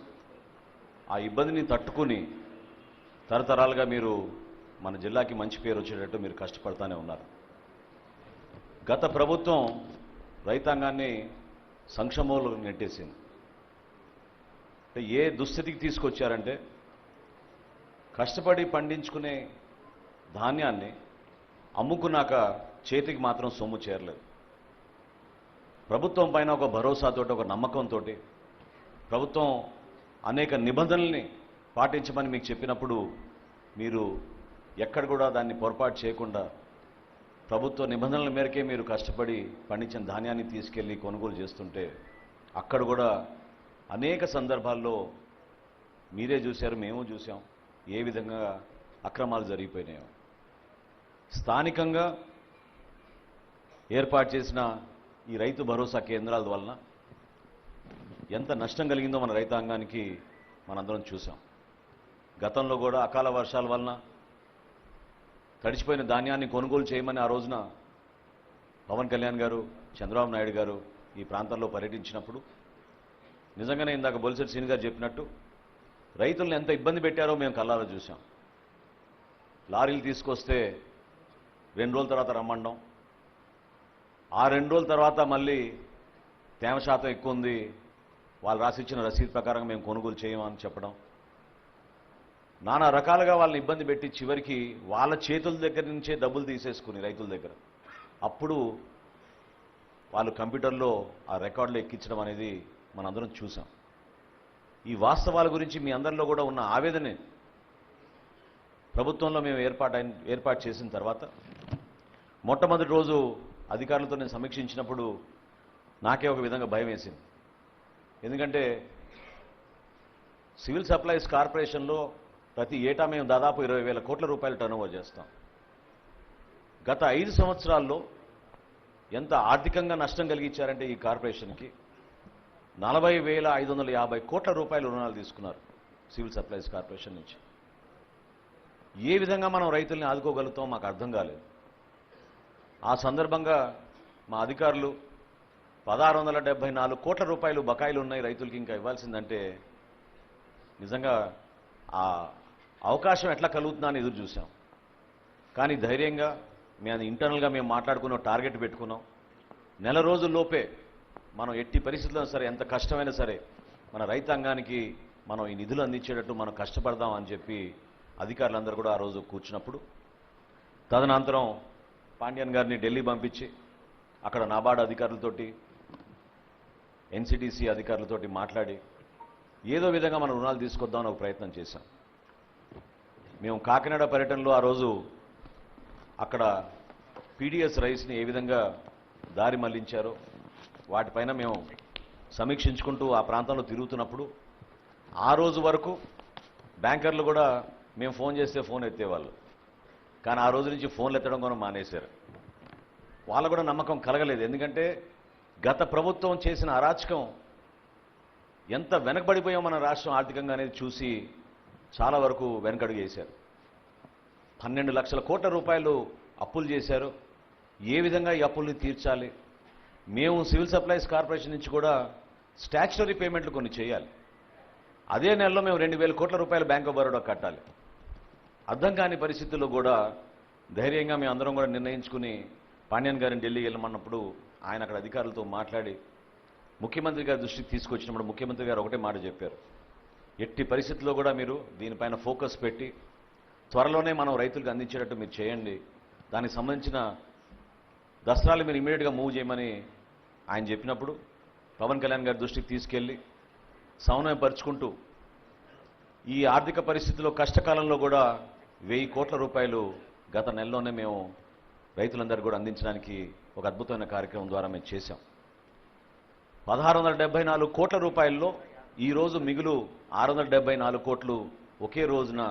ఆ ఇబ్బందిని తట్టుకుని తరతరాలుగా మీరు మన జిల్లాకి మంచి పేరు వచ్చేటట్టు మీరు కష్టపడతానే ఉన్నారు. గత ప్రభుత్వం రైతాంగాన్ని సంక్షోభంలో నెట్టేసింది. ఏ దుస్థితికి తీసుకొచ్చారంటే కష్టపడి పండించుకునే ధాన్యాన్ని అమ్ముకున్నాక చేతికి మాత్రం సొమ్ము చేరలేదు. ప్రభుత్వం పైన ఒక భరోసాతో, ఒక నమ్మకంతో ప్రభుత్వం అనేక నిబంధనల్ని పాటించమని మీకు చెప్పినప్పుడు మీరు ఎక్కడ కూడా దాన్ని పొరపాటు చేయకుండా ప్రభుత్వ నిబంధనల మేరకే మీరు కష్టపడి పండించిన ధాన్యాన్ని తీసుకెళ్లి కొనుగోలు చేస్తుంటే అక్కడ కూడా అనేక సందర్భాల్లో మీరే చూశారు, మేము చూసాం ఏ విధంగా అక్రమాలు జరిగిపోయినాయో. స్థానికంగా ఏర్పాటు చేసిన ఈ రైతు భరోసా కేంద్రాల వలన ఎంత నష్టం కలిగిందో మన రైతాంగానికి మనందరం చూసాం. గతంలో కూడా అకాల వర్షాల వలన తడిచిపోయిన ధాన్యాన్ని కొనుగోలు చేయమని ఆ రోజున పవన్ కళ్యాణ్ గారు, చంద్రబాబు నాయుడు గారు ఈ ప్రాంతాల్లో పర్యటించినప్పుడు నిజంగానే ఇందాక బొలిశెట్టి శ్రీను గారు చెప్పినట్టు రైతులను ఎంత ఇబ్బంది పెట్టారో మేము కళ్ళారా చూసాం. లారీలు తీసుకొస్తే 2 రోజుల తర్వాత రమ్మండం, ఆ 2 రోజుల తర్వాత మళ్ళీ తేమ శాతం ఎక్కువ ఉంది, వాళ్ళు రాసిచ్చిన రసీదు ప్రకారం మేము కొనుగోలు చేయమని చెప్పడం, నానా రకాలుగా వాళ్ళని ఇబ్బంది పెట్టి చివరికి వాళ్ళ చేతుల దగ్గర నుంచే డబ్బులు తీసేసుకుని రైతుల దగ్గర అప్పుడు వాళ్ళు కంప్యూటర్లో ఆ రికార్డులు ఎక్కించడం అనేది మనందరం చూసాం. ఈ వాస్తవాల గురించి మీ అందరిలో కూడా ఉన్న ఆవేదన ప్రభుత్వంలో మేము ఏర్పాటు చేసిన తర్వాత మొట్టమొదటి రోజు అధికారులతో నేను సమీక్షించినప్పుడు నాకే ఒక విధంగా భయం వేసింది. ఎందుకంటే సివిల్ సప్లైస్ కార్పొరేషన్లో ప్రతి ఏటా మేము దాదాపు 20,000 కోట్ల రూపాయలు టర్నోవర్ చేస్తాం. గత 5 సంవత్సరాల్లో ఎంత ఆర్థికంగా నష్టం కలిగించారంటే ఈ కార్పొరేషన్కి 40,550 కోట్ల రూపాయలు రుణాలు తీసుకున్నారు సివిల్ సప్లైస్ కార్పొరేషన్ నుంచి. ఏ విధంగా మనం రైతుల్ని ఆదుకోగలుగుతాం మాకు అర్థం కాలేదు. ఆ సందర్భంగా మా అధికారులు 1,674 కోట్ల రూపాయలు బకాయిలు ఉన్నాయి రైతులకి ఇంకా ఇవ్వాల్సిందంటే నిజంగా ఆ అవకాశం ఎట్లా కలుగుతుందా అని ఎదురు చూసాం. కానీ ధైర్యంగా మేము ఇంటర్నల్గా మేము మాట్లాడుకున్న టార్గెట్ పెట్టుకున్నాం. నెల రోజుల్లోపే మనం ఎట్టి పరిస్థితుల్లో సరే ఎంత కష్టమైనా సరే మన రైతాంగానికి మనం ఈ నిధులు అందించేటట్టు మనం కష్టపడదాం అని చెప్పి అధికారులందరూ కూడా ఆ రోజు కూర్చున్నప్పుడు తదనంతరం పాండ్యన్ గారిని ఢిల్లీ పంపించి అక్కడ నాబార్డు అధికారులతోటి ఎన్సిటిసి అధికారులతోటి మాట్లాడి ఏదో విధంగా మనం రుణాలు తీసుకొద్దామని ఒక ప్రయత్నం చేశాం. మేము కాకినాడ పర్యటనలో ఆ రోజు అక్కడ పీడిఎస్ రైస్ని ఏ విధంగా దారి మళ్లించారో వాటిపైన మేము సమీక్షించుకుంటూ ఆ ప్రాంతంలో తిరుగుతున్నప్పుడు ఆ రోజు వరకు బ్యాంకర్లు కూడా మేము ఫోన్ చేస్తే ఫోన్ ఎత్తేవాళ్ళు, కానీ ఆ రోజు నుంచి ఫోన్లు ఎత్తడం కూడా మానేశారు. వాళ్ళకు కూడా నమ్మకం కలగలేదు. ఎందుకంటే గత ప్రభుత్వం చేసిన అరాచకం ఎంత వెనకబడిపోయాం మన రాష్ట్రం ఆర్థికంగా అనేది చూసి చాలా వరకు వెనకడుగు వేశారు. 12 లక్షల కోట్ల రూపాయలు అప్పులు చేశారు. ఏ విధంగా ఈ అప్పుల్ని తీర్చాలి? మేము సివిల్ సప్లైస్ కార్పొరేషన్ నుంచి కూడా స్టాచ్యుటరీ పేమెంట్లు కొన్ని చేయాలి. అదే నెలలో మేము 2,000 కోట్ల రూపాయలు బ్యాంక్ ఆఫ్ బరోడా కట్టాలి. అర్థం కాని పరిస్థితుల్లో కూడా ధైర్యంగా మేము అందరం కూడా నిర్ణయించుకుని పాండ్యన్ గారిని ఢిల్లీ వెళ్ళమన్నప్పుడు ఆయన అక్కడ అధికారులతో మాట్లాడి ముఖ్యమంత్రి గారి దృష్టికి తీసుకొచ్చినప్పుడు ముఖ్యమంత్రి గారు ఒకటే మాట చెప్పారు, ఎట్టి పరిస్థితుల్లో కూడా మీరు దీనిపైన ఫోకస్ పెట్టి త్వరలోనే మనం రైతులకు అందించేటట్టు మీరు చేయండి, దానికి సంబంధించిన దసరాలు మీరు ఇమీడియట్గా మూవ్ చేయమని ఆయన చెప్పినప్పుడు పవన్ కళ్యాణ్ గారి దృష్టికి తీసుకెళ్ళి సమన్వయపరుచుకుంటూ ఈ ఆర్థిక పరిస్థితుల్లో కష్టకాలంలో కూడా 1000 కోట్ల రూపాయలు గత నెలలోనే మేము రైతులందరూ కూడా అందించడానికి ఒక అద్భుతమైన కార్యక్రమం ద్వారా మేము చేశాం. 1674 కోట్ల రూపాయల్లో ఈరోజు మిగులు 674 కోట్లు ఒకే రోజున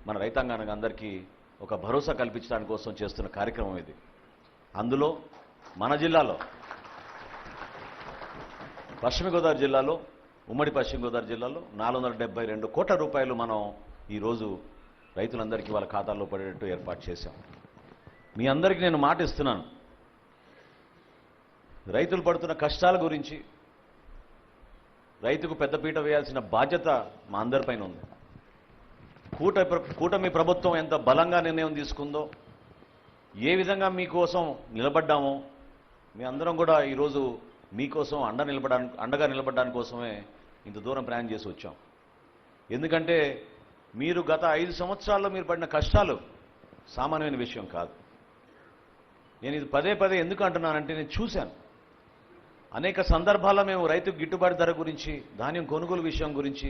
మన రైతాంగానికి అందరికీ ఒక భరోసా కల్పించడానికి కోసం చేస్తున్న కార్యక్రమం ఇది. అందులో మన జిల్లాలో పశ్చిమ గోదావరి జిల్లాలో ఉమ్మడి పశ్చిమ గోదావరి జిల్లాలో 472 కోట్ల రూపాయలు మనం ఈరోజు రైతులందరికీ వాళ్ళ ఖాతాల్లో పడేటట్టు ఏర్పాటు చేశాం. మీ అందరికీ నేను మాట ఇస్తున్నాను, రైతులు పడుతున్న కష్టాల గురించి రైతుకు పెద్దపీట వేయాల్సిన బాధ్యత మా అందరిపైన ఉంది. కూటమి ప్రభుత్వం ఎంత బలంగా నిర్ణయం తీసుకుందో, ఏ విధంగా మీకోసం నిలబడ్డామో, మీ అందరం కూడా ఈరోజు మీకోసం అండగా నిలబడడానికి కోసమే ఇంత దూరం ప్రయాణం చేసి వచ్చాం. ఎందుకంటే మీరు గత 5 సంవత్సరాల్లో మీరు పడిన కష్టాలు సామాన్యమైన విషయం కాదు. నేను ఇది పదే పదే ఎందుకు అంటున్నానంటే నేను చూశాను అనేక సందర్భాల్లో మేము రైతుకు గిట్టుబాటు ధర గురించి, ధాన్యం కొనుగోలు విషయం గురించి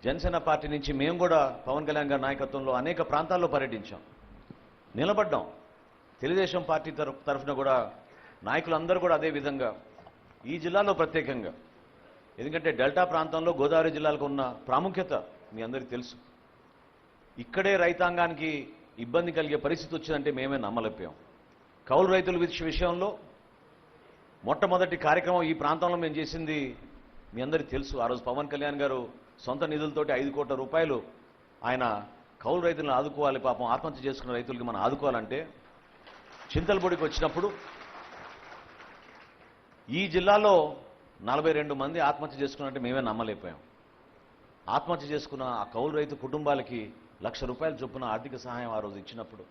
జనసేన పార్టీ నుంచి మేము కూడా పవన్ కళ్యాణ్ గారి నాయకత్వంలో అనేక ప్రాంతాల్లో పర్యటించాం, నిలబడ్డాం. తెలుగుదేశం పార్టీ తరఫున కూడా నాయకులందరూ కూడా అదే విధంగా ఈ జిల్లాలో ప్రత్యేకంగా, ఎందుకంటే డెల్టా ప్రాంతంలో గోదావరి జిల్లాలకు ఉన్న ప్రాముఖ్యత మీ అందరికీ తెలుసు. ఇక్కడే రైతాంగానికి ఇబ్బంది కలిగే పరిస్థితి వచ్చిందంటే మేమే నమ్మలేకపోయాం. కౌలు రైతుల విషయంలో మొట్టమొదటి కార్యక్రమం ఈ ప్రాంతంలో మేము చేసింది మీ అందరికీ తెలుసు. ఆ రోజు పవన్ కళ్యాణ్ గారు సొంత నిధులతోటి 5 కోట్ల రూపాయలు ఆయన కౌలు రైతులను ఆదుకోవాలి, పాపం ఆత్మహత్య చేసుకున్న రైతులకి మనం ఆదుకోవాలంటే చింతలపూడికి వచ్చినప్పుడు ఈ జిల్లాలో 42 మంది ఆత్మహత్య చేసుకున్నట్టే మేమే నమ్మలేకపోయాం. ఆత్మహత్య చేసుకున్న ఆ కౌలు రైతు కుటుంబాలకి 1,00,000 రూపాయల చొప్పున ఆర్థిక సహాయం ఆ రోజు ఇచ్చినప్పుడు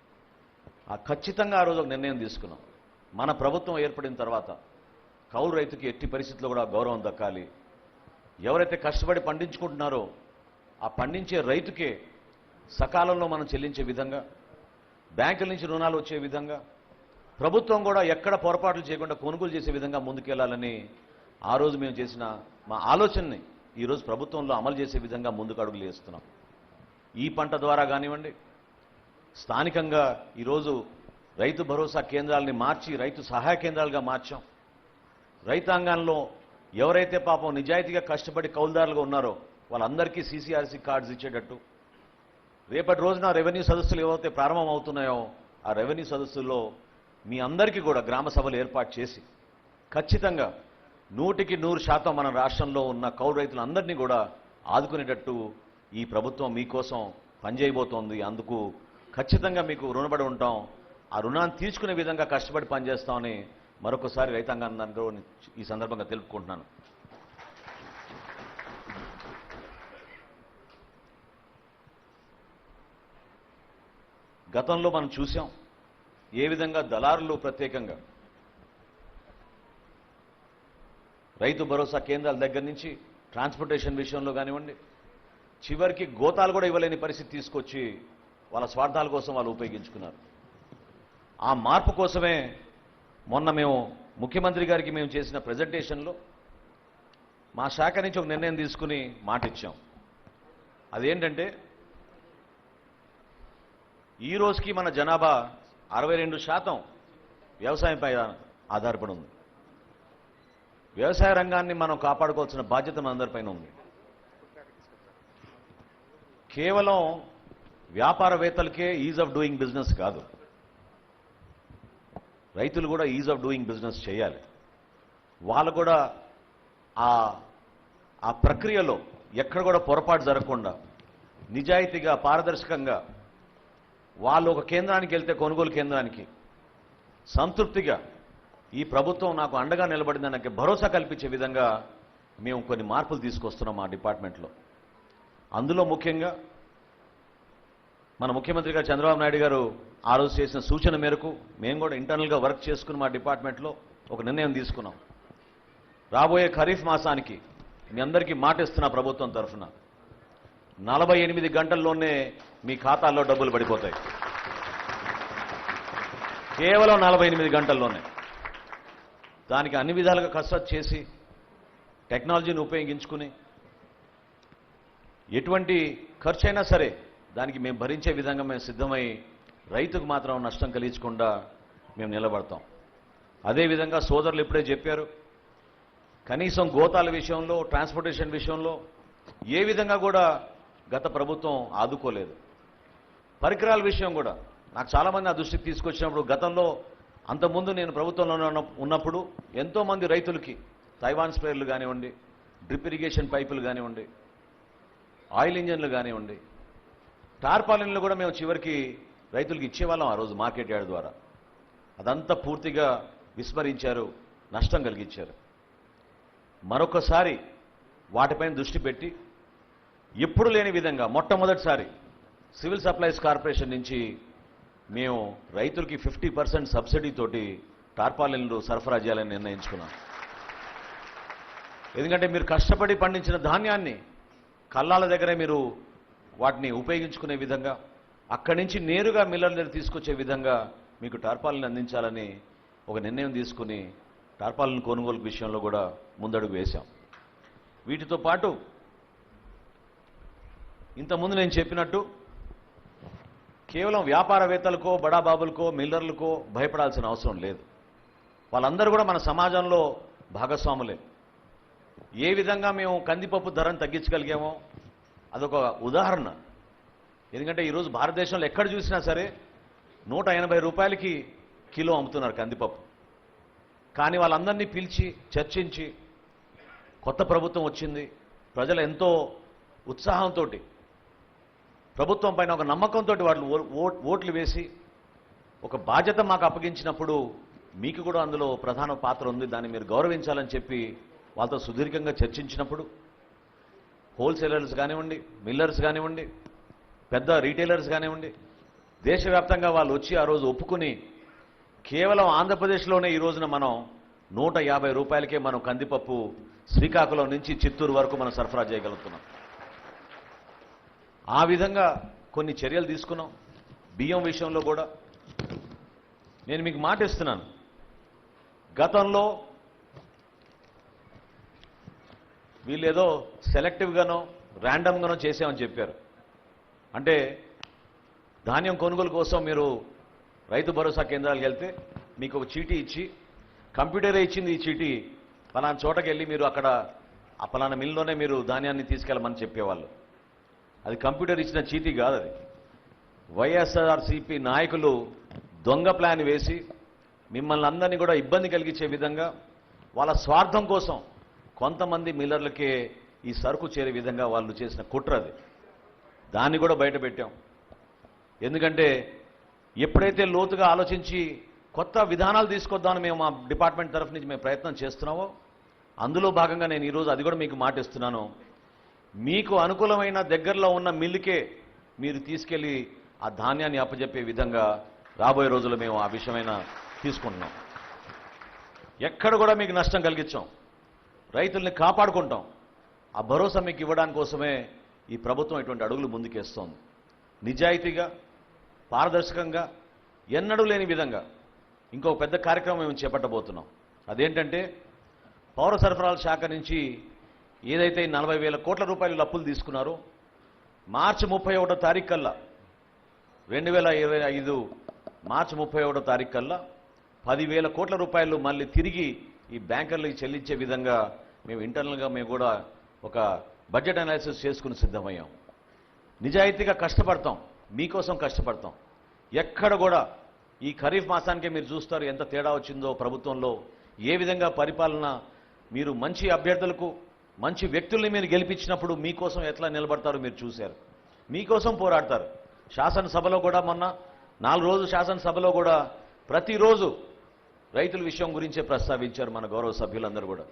ఖచ్చితంగా ఆ రోజు ఒక నిర్ణయం తీసుకున్నాం. మన ప్రభుత్వం ఏర్పడిన తర్వాత కౌలు రైతుకి ఎట్టి పరిస్థితుల్లో కూడా గౌరవం దక్కాలి. ఎవరైతే కష్టపడి పండించుకుంటున్నారో ఆ పండించే రైతుకే సకాలంలో మనం చెల్లించే విధంగా, బ్యాంకుల నుంచి రుణాలు వచ్చే విధంగా, ప్రభుత్వం కూడా ఎక్కడ పొరపాట్లు చేయకుండా కొనుగోలు చేసే విధంగా ముందుకెళ్లాలని ఆ రోజు మేము చేసిన మా ఆలోచనని ఈరోజు ప్రభుత్వంలో అమలు చేసే విధంగా ముందుకు అడుగులు వేస్తున్నాం. ఈ పంట ద్వారా కానివ్వండి, స్థానికంగా ఈరోజు రైతు భరోసా కేంద్రాలని మార్చి రైతు సహాయ కేంద్రాలుగా మార్చాం. రైతాంగంలో ఎవరైతే పాపం నిజాయితీగా కష్టపడి కౌలుదారులుగా ఉన్నారో వాళ్ళందరికీ CCRC కార్డ్స్ ఇచ్చేటట్టు, రేపటి రోజున రెవెన్యూ సదస్సులు ఏవైతే ప్రారంభం అవుతున్నాయో ఆ రెవెన్యూ సదస్సుల్లో మీ అందరికీ కూడా గ్రామ సభలు ఏర్పాటు చేసి ఖచ్చితంగా 100% మన రాష్ట్రంలో ఉన్న కౌలు రైతులందరినీ కూడా ఆదుకునేటట్టు ఈ ప్రభుత్వం మీకోసం పనిచేయబోతోంది. అందుకు ఖచ్చితంగా మీకు రుణపడి ఉంటాం. ఆ రుణాన్ని తీర్చుకునే విధంగా కష్టపడి పనిచేస్తామని మరొకసారి రైతాంగాన్ని ఈ సందర్భంగా తెలుపుకుంటున్నాను. గతంలో మనం చూసాం ఏ విధంగా దళారులు ప్రత్యేకంగా రైతు భరోసా కేంద్రాల దగ్గర నుంచి ట్రాన్స్పోర్టేషన్ విషయంలో కానివ్వండి, చివరికి గోతాలు కూడా ఇవ్వలేని పరిస్థితి తీసుకొచ్చి వాళ్ళ స్వార్థాల కోసం వాళ్ళు ఉపయోగించుకున్నారు. ఆ మార్పు కోసమే మొన్న మేము ముఖ్యమంత్రి గారికి మేము చేసిన ప్రెజెంటేషన్లో మా శాఖ నుంచి ఒక నిర్ణయం తీసుకుని మాట ఇచ్చాం. అదేంటంటే ఈ రోజుకి మన జనాభా 62% వ్యవసాయంపై ఆధారపడి ఉంది. వ్యవసాయ రంగాన్ని మనం కాపాడుకోవాల్సిన బాధ్యత మనందరిపైన ఉంది. కేవలం వ్యాపారవేత్తలకే ఈజ్ ఆఫ్ డూయింగ్ బిజినెస్ కాదు, రైతులు కూడా ఈజ్ ఆఫ్ డూయింగ్ బిజినెస్ చేయాలి. వాళ్ళు కూడా ఆ ప్రక్రియలో ఎక్కడ కూడా పొరపాటు జరగకుండా నిజాయితీగా పారదర్శకంగా వాళ్ళు ఒక కేంద్రానికి వెళ్తే కొనుగోలు కేంద్రానికి సంతృప్తిగా ఈ ప్రభుత్వం నాకు అండగా నిలబడిందని భరోసా కల్పించే విధంగా మేము కొన్ని మార్పులు తీసుకొస్తున్నాం మా డిపార్ట్మెంట్లో. అందులో ముఖ్యంగా మన ముఖ్యమంత్రి గారు చంద్రబాబు నాయుడు గారు ఆ రోజు చేసిన సూచన మేరకు మేము కూడా ఇంటర్నల్గా వర్క్ చేసుకుని మా డిపార్ట్మెంట్లో ఒక నిర్ణయం తీసుకున్నాం. రాబోయే ఖరీఫ్ మాసానికి మీ అందరికీ మాట ఇస్తున్న ప్రభుత్వం తరఫున 48 గంటల్లోనే మీ ఖాతాల్లో డబ్బులు పడిపోతాయి. కేవలం 48 గంటల్లోనే. దానికి అన్ని విధాలుగా కసరత్తు చేసి టెక్నాలజీని ఉపయోగించుకుని ఎటువంటి ఖర్చు అయినా సరే దానికి మేము భరించే విధంగా మేము సిద్ధమై రైతుకు మాత్రం నష్టం కలిగించకుండా మేము నిలబడతాం. అదేవిధంగా సోదరులు ఇప్పుడే చెప్పారు, కనీసం గోతాల విషయంలో, ట్రాన్స్పోర్టేషన్ విషయంలో ఏ విధంగా కూడా గత ప్రభుత్వం ఆదుకోలేదు. పరికరాల విషయం కూడా నాకు చాలామంది ఆ దృష్టికి తీసుకొచ్చినప్పుడు, గతంలో అంతకుముందు నేను ప్రభుత్వంలో ఉన్నప్పుడు ఎంతోమంది రైతులకి తైవాన్ స్ప్రేయర్లు కానివ్వండి, డ్రిప్ ఇరిగేషన్ పైపులు కానివ్వండి, ఆయిల్ ఇంజన్లు కానివ్వండి, టార్పాలిన్లు కూడా మేము చివరికి రైతులకు ఇచ్చేవాళ్ళం ఆ రోజు మార్కెట్ యార్డ్ ద్వారా. అదంతా పూర్తిగా విస్మరించారు, నష్టం కలిగించారు. మరొకసారి వాటిపైన దృష్టి పెట్టి ఎప్పుడు లేని విధంగా మొట్టమొదటిసారి సివిల్ సప్లైస్ కార్పొరేషన్ నుంచి మేము రైతులకి 50% సబ్సిడీ తోటి టార్పాలిన్లు సరఫరా చేయాలని నిర్ణయించుకున్నాం. ఎందుకంటే మీరు కష్టపడి పండించిన ధాన్యాన్ని కల్లాల దగ్గరే మీరు వాటిని ఉపయోగించుకునే విధంగా, అక్కడి నుంచి నేరుగా మిల్లర్ల దగ్గర తీసుకొచ్చే విధంగా మీకు టార్పాలిన్ అందించాలని ఒక నిర్ణయం తీసుకుని టార్పాలిన్ కొనుగోలు విషయంలో కూడా ముందడుగు వేశాం. వీటితో పాటు ఇంతకుముందు నేను చెప్పినట్టు కేవలం వ్యాపారవేత్తలకో, బడాబాబులకో, మిల్లర్లకో భయపడాల్సిన అవసరం లేదు. వాళ్ళందరూ కూడా మన సమాజంలో భాగస్వాములే. ఏ విధంగా మేము కందిపప్పు ధరను తగ్గించగలిగామో అదొక ఉదాహరణ. ఎందుకంటే ఈరోజు భారతదేశంలో ఎక్కడ చూసినా సరే 180 రూపాయలకి కిలో అమ్ముతున్నారు కందిపప్పు. కానీ వాళ్ళందరినీ పిలిచి చర్చించి కొత్త ప్రభుత్వం వచ్చింది, ప్రజలు ఎంతో ఉత్సాహంతో ప్రభుత్వం పైన ఒక నమ్మకంతో వాళ్ళు ఓట్లు వేసి ఒక బాధ్యత మాకు అప్పగించినప్పుడు మీకు కూడా అందులో ప్రధాన పాత్ర ఉంది, దాన్ని మీరు గౌరవించాలని చెప్పి వాళ్ళతో సుదీర్ఘంగా చర్చించినప్పుడు హోల్సేలర్స్ కానివ్వండి, మిల్లర్స్ కానివ్వండి, పెద్ద రీటైలర్స్ కానివ్వండి, దేశవ్యాప్తంగా వాళ్ళు వచ్చి ఆ రోజు ఒప్పుకుని కేవలం ఆంధ్రప్రదేశ్లోనే ఈ రోజున మనం 150 రూపాయలకే మనం కందిపప్పు శ్రీకాకుళం నుంచి చిత్తూరు వరకు మనం సరఫరా చేయగలుగుతున్నాం. ఆ విధంగా కొన్ని చర్యలు తీసుకున్నాం. బియ్యం విషయంలో కూడా నేను మీకు మాట ఇస్తున్నాను, గతంలో వీళ్ళేదో సెలెక్టివ్గానో ర్యాండమ్గానో చేసామని చెప్పారు. అంటే ధాన్యం కొనుగోలు కోసం మీరు రైతు భరోసా కేంద్రాలకు వెళ్తే మీకు ఒక చీటీ ఇచ్చి, కంప్యూటరే ఇచ్చింది ఈ చీటీ, పలానా చోటకి వెళ్ళి మీరు అక్కడ ఆ పలానా మిల్లులోనే మీరు ధాన్యాన్ని తీసుకెళ్ళమని చెప్పేవాళ్ళు. అది కంప్యూటర్ ఇచ్చిన చీటీ కాదు. అది వైఎస్ఆర్సీపీ నాయకులు దొంగ ప్లాన్ వేసి మిమ్మల్ని అందరినీ కూడా ఇబ్బంది కలిగించే విధంగా వాళ్ళ స్వార్థం కోసం కొంతమంది మిల్లర్లకే ఈ సరుకు చేరే విధంగా వాళ్ళు చేసిన కుట్రది. దాన్ని కూడా బయట పెట్టాం. ఎందుకంటే ఎప్పుడైతే లోతుగా ఆలోచించి కొత్త విధానాలు తీసుకొద్దామని మేము మా డిపార్ట్మెంట్ తరఫు నుంచి మేము ప్రయత్నం చేస్తున్నామో అందులో భాగంగా నేను ఈరోజు అది కూడా మీకు మాట ఇస్తున్నాను. మీకు అనుకూలమైన దగ్గరలో ఉన్న మిల్లుకే మీరు తీసుకెళ్లి ఆ ధాన్యాన్ని అప్పజెప్పే విధంగా రాబోయే రోజుల్లో మేము ఆ విషయమైన తీసుకుంటున్నాం. ఎక్కడ కూడా మీకు నష్టం కలిగించాం, రైతుల్ని కాపాడుకుంటాం. ఆ భరోసా మీకు ఇవ్వడానికి కోసమే ఈ ప్రభుత్వం ఇటువంటి అడుగులు ముందుకేస్తోంది. నిజాయితీగా, పారదర్శకంగా, ఎన్నడూ లేని విధంగా ఇంకో పెద్ద కార్యక్రమం మేము చేపట్టబోతున్నాం. అదేంటంటే పౌర సరఫరాల శాఖ నుంచి ఏదైతే 40,000 కోట్ల రూపాయలు అప్పులు తీసుకున్నారో మార్చి 31వ తారీఖు కల్లా 2025 మార్చి 31వ తారీఖు కల్లా 10,000 కోట్ల రూపాయలు మళ్ళీ తిరిగి ఈ బ్యాంకర్లకు చెల్లించే విధంగా మేము ఇంటర్నల్గా మేము కూడా ఒక బడ్జెట్ అనాలిసిస్ చేసుకుని సిద్ధమయ్యాం. నిజాయితీగా కష్టపడతాం, మీకోసం కష్టపడతాం. ఎక్కడ కూడా ఈ ఖరీఫ్ మాసానికే మీరు చూస్తారు ఎంత తేడా వచ్చిందో ప్రభుత్వంలో. ఏ విధంగా పరిపాలన, మీరు మంచి అభ్యర్థులకు మంచి వ్యక్తుల్ని మీరు గెలిపించినప్పుడు మీకోసం ఎట్లా నిలబడతారో మీరు చూశారు. మీకోసం పోరాడతారు. శాసనసభలో కూడా మొన్న 4 రోజులు శాసనసభలో కూడా ప్రతిరోజు రైతుల విషయం గురించే ప్రస్తావించారు మన గౌరవ సభ్యులందరూ కూడా.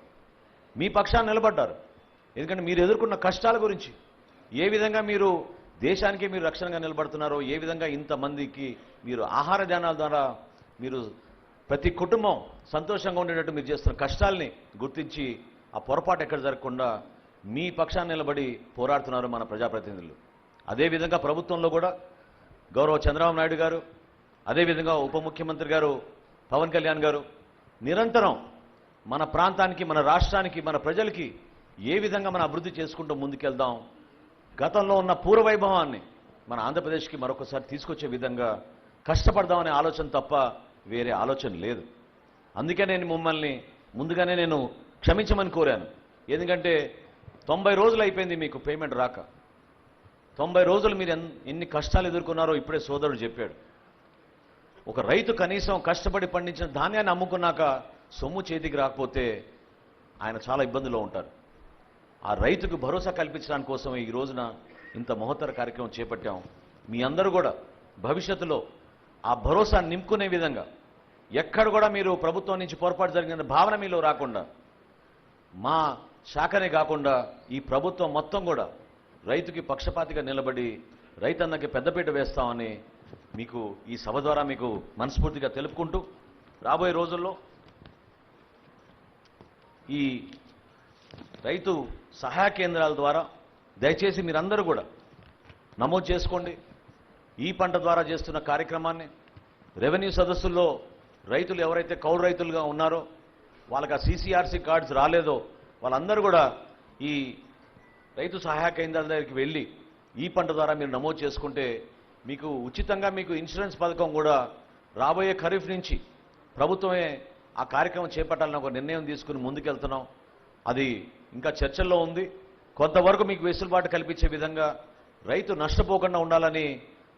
మీ పక్షాన్ని నిలబడ్డారు. ఎందుకంటే మీరు ఎదుర్కొన్న కష్టాల గురించి, ఏ విధంగా మీరు దేశానికే మీరు రక్షణగా నిలబడుతున్నారో, ఏ విధంగా ఇంతమందికి మీరు ఆహార ధాన్యాల ద్వారా మీరు ప్రతి కుటుంబం సంతోషంగా ఉండేటట్టు మీరు చేస్తున్న కష్టాల్ని గుర్తించి ఆ పొరపాటు ఎక్కడ జరగకుండా మీ పక్షాన్ని నిలబడి పోరాడుతున్నారు మన ప్రజాప్రతినిధులు. అదేవిధంగా ప్రభుత్వంలో కూడా గౌరవ చంద్రబాబు నాయుడు గారు, అదేవిధంగా ఉప ముఖ్యమంత్రి గారు పవన్ కళ్యాణ్ గారు నిరంతరం మన ప్రాంతానికి, మన రాష్ట్రానికి, మన ప్రజలకి ఏ విధంగా మనం అభివృద్ధి చేసుకుంటూ ముందుకెళ్దాం, గతంలో ఉన్న పూర్వవైభవాన్ని మన ఆంధ్రప్రదేశ్కి మరొకసారి తీసుకొచ్చే విధంగా కష్టపడదామనే ఆలోచన తప్ప వేరే ఆలోచన లేదు. అందుకే నేను మిమ్మల్ని ముందుగానే నేను క్షమించమని కోరాను. ఎందుకంటే 90 రోజులు అయిపోయింది మీకు పేమెంట్ రాక. 90 రోజులు మీరు ఎన్ని కష్టాలు ఎదుర్కొన్నారో ఇప్పుడే సోదరుడు చెప్పాడు. ఒక రైతు కనీసం కష్టపడి పండించిన ధాన్యాన్ని అమ్ముకున్నాక సొమ్ము చేతికి రాకపోతే ఆయన చాలా ఇబ్బందుల్లో ఉంటారు. ఆ రైతుకు భరోసా కల్పించడానికి కోసమే ఈ రోజున ఇంత మహత్తర కార్యక్రమం చేపట్టాం. మీ అందరూ కూడా భవిష్యత్తులో ఆ భరోసా నింపుకునే విధంగా ఎక్కడ కూడా మీరు ప్రభుత్వం నుంచి పొరపాటు జరిగిన భావన మీలో రాకుండా, మా శాఖనే కాకుండా ఈ ప్రభుత్వం మొత్తం కూడా రైతుకి పక్షపాతిగా నిలబడి రైతన్నకి పెద్దపీట వేస్తామని మీకు ఈ సభ ద్వారా మీకు మనస్ఫూర్తిగా తెలుపుకుంటూ, రాబోయే రోజుల్లో ఈ రైతు సహాయ కేంద్రాల ద్వారా దయచేసి మీరందరూ కూడా నమోదు చేసుకోండి. ఈ పంట ద్వారా చేస్తున్న కార్యక్రమాన్ని రెవెన్యూ సదస్సుల్లో రైతులు ఎవరైతే కౌలు రైతులుగా ఉన్నారో, వాళ్ళకి ఆ CCRC కార్డ్స్ రాలేదో వాళ్ళందరూ కూడా ఈ రైతు సహాయ కేంద్రాల దగ్గరికి వెళ్ళి ఈ పంట ద్వారా మీరు నమోదు చేసుకుంటే మీకు ఉచితంగా మీకు ఇన్సూరెన్స్ పథకం కూడా రాబోయే ఖరీఫ్ నుంచి ప్రభుత్వమే ఆ కార్యక్రమం చేపట్టాలని ఒక నిర్ణయం తీసుకుని ముందుకెళ్తున్నాం. అది ఇంకా చర్చల్లో ఉంది. కొంతవరకు మీకు వెసులుబాటు కల్పించే విధంగా రైతు నష్టపోకుండా ఉండాలని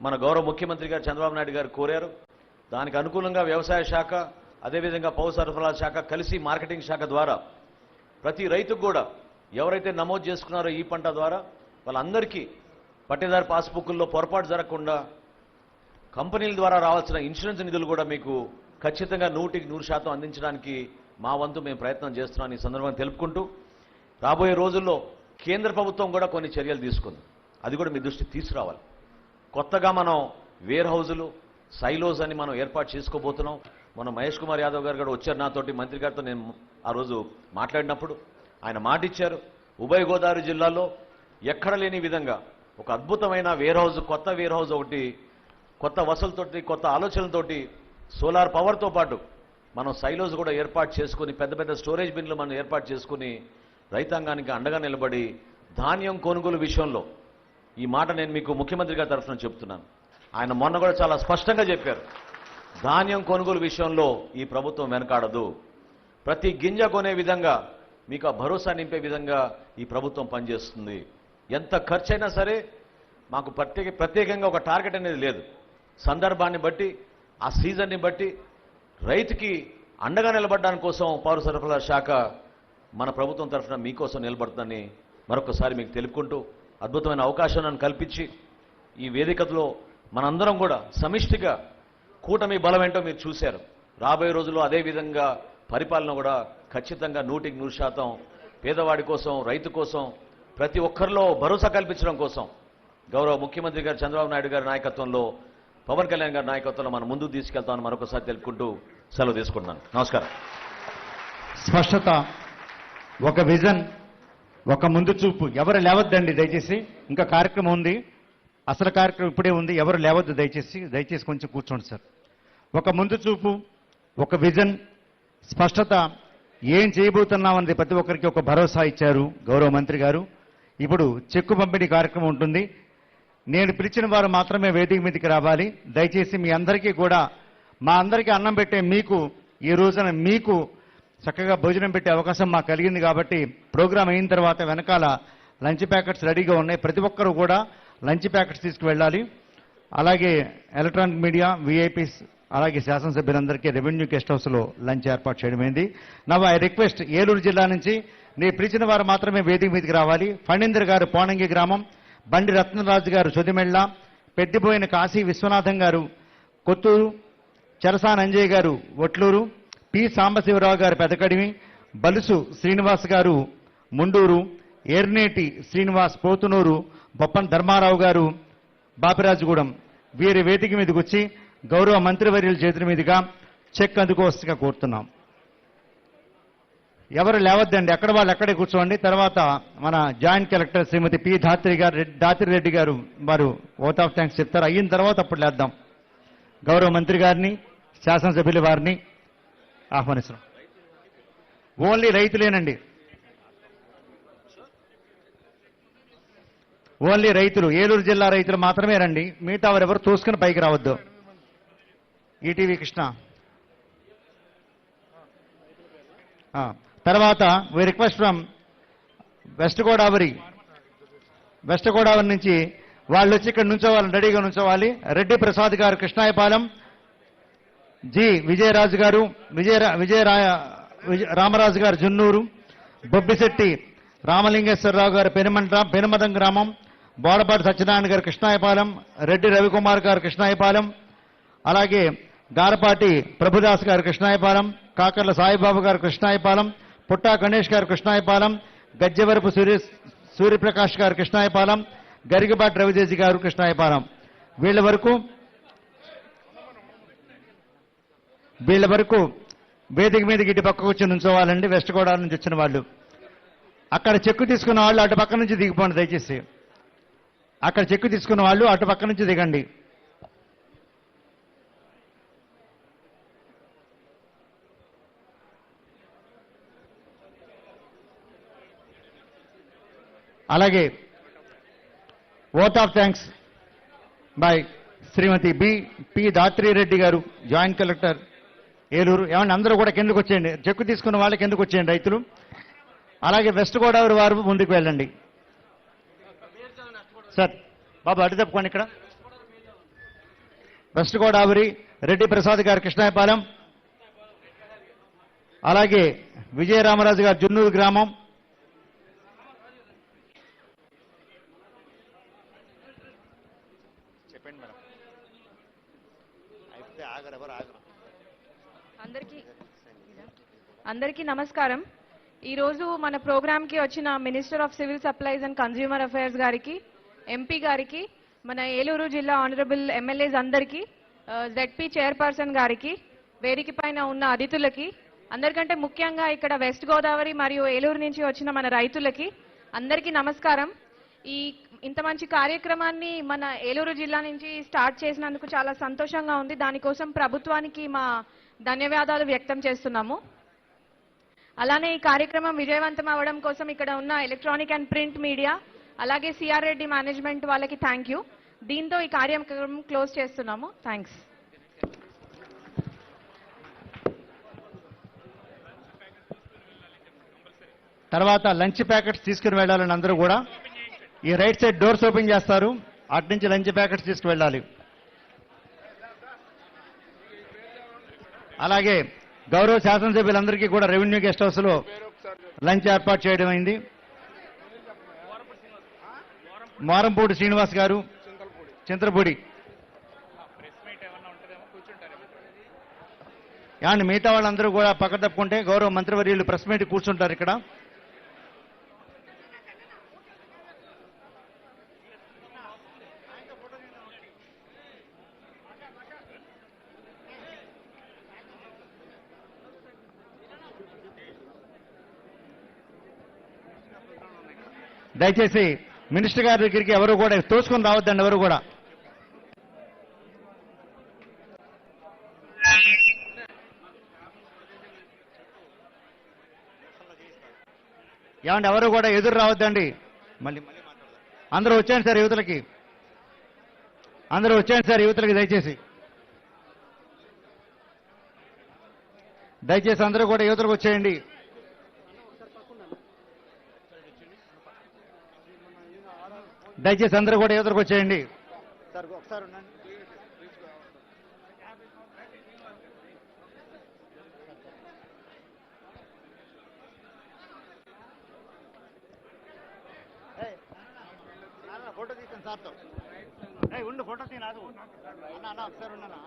మన గౌరవ ముఖ్యమంత్రి గారు చంద్రబాబు నాయుడు గారు కోరారు. దానికి అనుకూలంగా వ్యవసాయ శాఖ, అదేవిధంగా పౌర సరఫరాల శాఖ కలిసి మార్కెటింగ్ శాఖ ద్వారా ప్రతి రైతుకు కూడా ఎవరైతే నమోదు చేసుకున్నారో ఈ పంట ద్వారా వాళ్ళందరికీ పట్టేదారు పాస్బుక్ల్లో పొరపాటు జరగకుండా కంపెనీల ద్వారా రావాల్సిన ఇన్సూరెన్స్ నిధులు కూడా మీకు ఖచ్చితంగా 100% అందించడానికి మా వంతు మేము ప్రయత్నం చేస్తున్నాం ఈ సందర్భంగా తెలుపుకుంటూ, రాబోయే రోజుల్లో కేంద్ర ప్రభుత్వం కూడా కొన్ని చర్యలు తీసుకుంది. అది కూడా మీ దృష్టికి తీసుకురావాలి. కొత్తగా మనం వేర్ హౌజులు, సైలోస్ అని మనం ఏర్పాటు చేసుకోబోతున్నాం. మన మహేష్ కుమార్ యాదవ్ గారు కూడా వచ్చారు నాతోటి, మంత్రి గారితో నేను ఆ రోజు మాట్లాడినప్పుడు ఆయన మాట ఇచ్చారు. ఉభయ గోదావరి జిల్లాలో ఎక్కడ లేని విధంగా ఒక అద్భుతమైన వేర్ హౌజ్, కొత్త వేర్ హౌజ్ ఒకటి, కొత్త వసతులతోటి, కొత్త ఆలోచనలతోటి, సోలార్ పవర్తో పాటు మనం సైలోస్ కూడా ఏర్పాటు చేసుకుని పెద్ద పెద్ద స్టోరేజ్ బిన్లు మనం ఏర్పాటు చేసుకుని రైతాంగానికి అండగా నిలబడి ధాన్యం కొనుగోలు విషయంలో ఈ మాట నేను మీకు ముఖ్యమంత్రి గారి తరఫున చెప్తున్నాను. ఆయన మొన్న కూడా చాలా స్పష్టంగా చెప్పారు, ధాన్యం కొనుగోలు విషయంలో ఈ ప్రభుత్వం వెనకాడదు. ప్రతి గింజ కొనే విధంగా మీకు ఆ భరోసా నింపే విధంగా ఈ ప్రభుత్వం పనిచేస్తుంది. ఎంత ఖర్చైనా సరే మాకు ప్రత్యేకంగా ఒక టార్గెట్ అనేది లేదు. సందర్భాన్ని బట్టి, ఆ సీజన్ని బట్టి రైతుకి అండగా నిలబడడానికి కోసం పౌర సరఫరాల శాఖ మన ప్రభుత్వం తరఫున మీకోసం నిలబడుతుందని మరొకసారి మీకు తెలుపుకుంటూ, అద్భుతమైన అవకాశాన్ని కల్పించి ఈ వేదికలో మనందరం కూడా సమిష్టిగా కూటమి బలం ఏంటో మీరు చూశారు. రాబోయే రోజుల్లో అదేవిధంగా పరిపాలన కూడా ఖచ్చితంగా 100% పేదవాడి కోసం, రైతు కోసం, ప్రతి ఒక్కరిలో భరోసా కల్పించడం కోసం గౌరవ ముఖ్యమంత్రి గారు చంద్రబాబు నాయుడు గారి నాయకత్వంలో, పవన్ కళ్యాణ్ గారి నాయకత్వంలో మనం ముందుకు తీసుకెళ్తామని మరొకసారి తెలుపుకుంటూ సెలవు తీసుకుంటున్నాను. నమస్కారం. స్పష్టత, ఒక విజన్, ఒక ముందు చూపు. ఎవరు లేవద్దండి దయచేసి, ఇంకా కార్యక్రమం ఉంది. అసలు కార్యక్రమం ఇప్పుడే ఉంది. ఎవరు లేవద్దు దయచేసి కొంచెం కూర్చోండి సార్. ఒక ముందు చూపు, ఒక విజన్, స్పష్టత, ఏం చేయబోతున్నామన్నది ప్రతి ఒక్కరికి ఒక భరోసా ఇచ్చారు గౌరవ మంత్రి గారు. ఇప్పుడు చెక్కు పంపిణీ కార్యక్రమం ఉంటుంది. నేను పిలిచిన వారు మాత్రమే వేదిక మీదకి రావాలి. దయచేసి మీ అందరికీ కూడా, మా అందరికీ అన్నం పెట్టే మీకు, ఈ రోజున మీకు చక్కగా భోజనం పెట్టే అవకాశం మాకు కలిగింది కాబట్టి ప్రోగ్రాం అయిన తర్వాత వెనకాల లంచ్ ప్యాకెట్స్ రెడీగా ఉన్నాయి. ప్రతి ఒక్కరూ కూడా లంచ్ ప్యాకెట్స్ తీసుకువెళ్ళాలి. అలాగే ఎలక్ట్రానిక్ మీడియా, విఐపీస్, అలాగే శాసనసభ్యులందరికీ రెవెన్యూ గెస్ట్ హౌస్లో లంచ్ ఏర్పాటు చేయడమైంది. నవ్ ఐ రిక్వెస్ట్ ఏలూరు జిల్లా నుంచి నేను పిలిచిన వారు మాత్రమే వేదిక మీదకి రావాలి. ఫణీందర్ గారు పోనంగి గ్రామం, బండి రత్నరాజు గారు సొదిమెళ్ళ, పెద్దిపోయిన కాశీ విశ్వనాథం గారు కొత్తూరు, చరసాన్ అంజయ్ గారు ఒట్లూరు, పి సాంబశివరావు గారు పెదకడిమి, బలుసు శ్రీనివాస్ గారు ముండూరు, ఏర్నేటి శ్రీనివాస్ పోతునూరు, బొప్పన్ ధర్మారావు గారు బాపిరాజుగూడెం వీరి వేదిక మీదకి వచ్చి గౌరవ మంత్రివర్యుల చేతుల మీదుగా చెక్ అందుకోవస్తుగా కోరుతున్నాం. ఎవరు లేవద్దండి, ఎక్కడ వాళ్ళు అక్కడే కూర్చోండి. తర్వాత మన జాయింట్ కలెక్టర్ శ్రీమతి పి దాతిరెడ్డి గారు వారు ఓట్ ఆఫ్ థ్యాంక్స్ చెప్తారు. అయిన తర్వాత అప్పుడు లేద్దాం. గౌరవ మంత్రి గారిని, శాసనసభ్యుల వారిని ఆహ్వానిస్తున్నాం. ఓన్లీ రైతులేనండి, ఓన్లీ రైతులు, ఏలూరు జిల్లా రైతులు మాత్రమే రండి. మిగతా వారెవరు తోసుకుని పైకి రావద్దు. ఈటీవీ కృష్ణ. తర్వాత we request from West Godavari నుంచి వాళ్ళు వచ్చి ఇక్కడ నుంచోవాలి, రెడీగా నుంచోవాలి. రెడ్డి ప్రసాద్ గారు కృష్ణాయపాలెం, జి విజయరాజు గారు రామరాజు గారు జున్నూరు, బొబ్బిశెట్టి రామలింగేశ్వరరావు గారు పెనుమదం గ్రామం, బోడపాటి సత్యనారాయణ గారు కృష్ణాయపాలెం, రెడ్డి రవికుమార్ గారు కృష్ణాయపాలెం, అలాగే గారపాటి ప్రభుదాస్ గారు కృష్ణాయపాలెం, కాకర్ల సాయిబాబు గారు కృష్ణాయపాలెం, పుట్టా గణేష్ గారు కృష్ణాయపాలెం, గజ్జెవరపు సూర్యప్రకాష్ గారు కృష్ణాయపాలెం, గరికపాటి రవిదేశి గారు కృష్ణాయపాలెం. వీళ్ళ వరకు వేదిక మీదకి ఇటు పక్కకు వచ్చి నుంచోవాలండి. వెస్ట్ గోదావరి నుంచి వచ్చిన వాళ్ళు. అక్కడ చెక్కు తీసుకున్న వాళ్ళు అటు పక్క నుంచి దిగిపోండి దయచేసి. అక్కడ చెక్కు తీసుకున్న వాళ్ళు అటు పక్క నుంచి దిగండి. అలాగే vote of thanks by Srimati P Dhatri Reddy గారు, జాయింట్ కలెక్టర్ ఏలూరు. ఏమండి అందరూ కూడా కిందకు వచ్చేయండి. చెక్కు తీసుకున్న వాళ్ళకి కిందకు వచ్చేయండి రైతులు. అలాగే వెస్ట్ గోదావరి వారు ముందుకు వెళ్ళండి. సార్ బాబు అటు తప్పుకోండి. ఇక్కడ వెస్ట్ గోదావరి రెడ్డి ప్రసాద్ గారు కృష్ణాయపాలెం, అలాగే విజయరామరాజు గారు జున్నూరు గ్రామం, అందరికీ నమస్కారం. ఈరోజు మన ప్రోగ్రామ్కి వచ్చిన minister of civil supplies and consumer affairs గారికి, ఎంపీ గారికి, మన ఏలూరు జిల్లా ఆనరబుల్ ఎమ్మెల్యేస్ అందరికీ, జెడ్పీ చైర్పర్సన్ గారికి, వేదిక పైన ఉన్న అతిథులకి, అందరికంటే ముఖ్యంగా ఇక్కడ వెస్ట్ గోదావరి మరియు ఏలూరు నుంచి వచ్చిన మన రైతులకి అందరికీ నమస్కారం. ఇంత మంచి కార్యక్రమాన్ని మన ఏలూరు జిల్లా నుంచి స్టార్ట్ చేసినందుకు చాలా సంతోషంగా ఉంది. దానికోసం ప్రభుత్వానికి మా ధన్యవాదాలు వ్యక్తం చేస్తున్నాము. అలానే ఈ కార్యక్రమం విజయవంతం అవ్వడం కోసం ఇక్కడ ఉన్న ఎలక్ట్రానిక్ అండ్ ప్రింట్ మీడియా, అలాగే సిఆర్ రెడ్డి మేనేజ్మెంట్ వాళ్ళకి థ్యాంక్ యూ. దీంతో ఈ కార్యక్రమం క్లోజ్ చేస్తున్నాము. థ్యాంక్స్. తర్వాత లంచ్ ప్యాకెట్స్ తీసుకుని వెళ్ళాలని అందరూ కూడా ఈ రైట్ సైడ్ డోర్స్ ఓపెన్ చేస్తారు, అటు నుంచి లంచ్ ప్యాకెట్స్ తీసుకువెళ్ళాలి. అలాగే గౌరవ శాసనసభ్యులందరికీ కూడా రెవెన్యూ గెస్ట్ హౌస్ లో లంచ్ ఏర్పాటు చేయడం అయింది. మారంపూడి శ్రీనివాస్ గారు, చింతలపూడి. ఏమండి మిగతా వాళ్ళందరూ కూడా పక్క తప్పుకుంటే గౌరవ మంత్రివర్యులు ప్రెస్ మీట్ కూర్చుంటారు ఇక్కడ. దయచేసి మినిస్టర్ గారి దగ్గరికి ఎవరు కూడా తోసుకొని రావద్దండి. ఎవరు కూడా ఏమండి ఎవరు కూడా ఎదురు రావద్దండి. మళ్ళీ అందరూ వచ్చేయండి సార్ యువతలకి, అందరూ వచ్చేయండి సార్ యువతలకి. దయచేసి అందరూ కూడా యువతలకు వచ్చేయండి. దయచేసి అందరూ కూడా యువతలకు వచ్చేయండి. ఫోటో తీసాను సార్తో. ఉండు ఫోటో తీనాదు అన్న ఒకసారి ఉన్నాను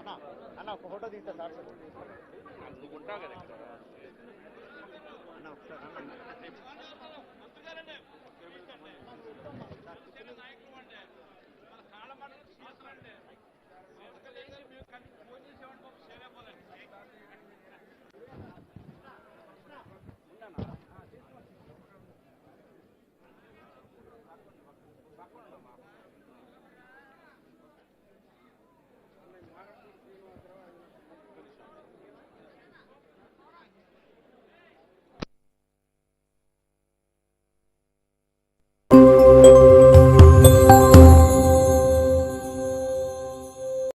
అన్న ఒక ఫోటో తీసా సార్. ఉంటావు కదా అన్న ఒకసారి అన్న చెప్పండి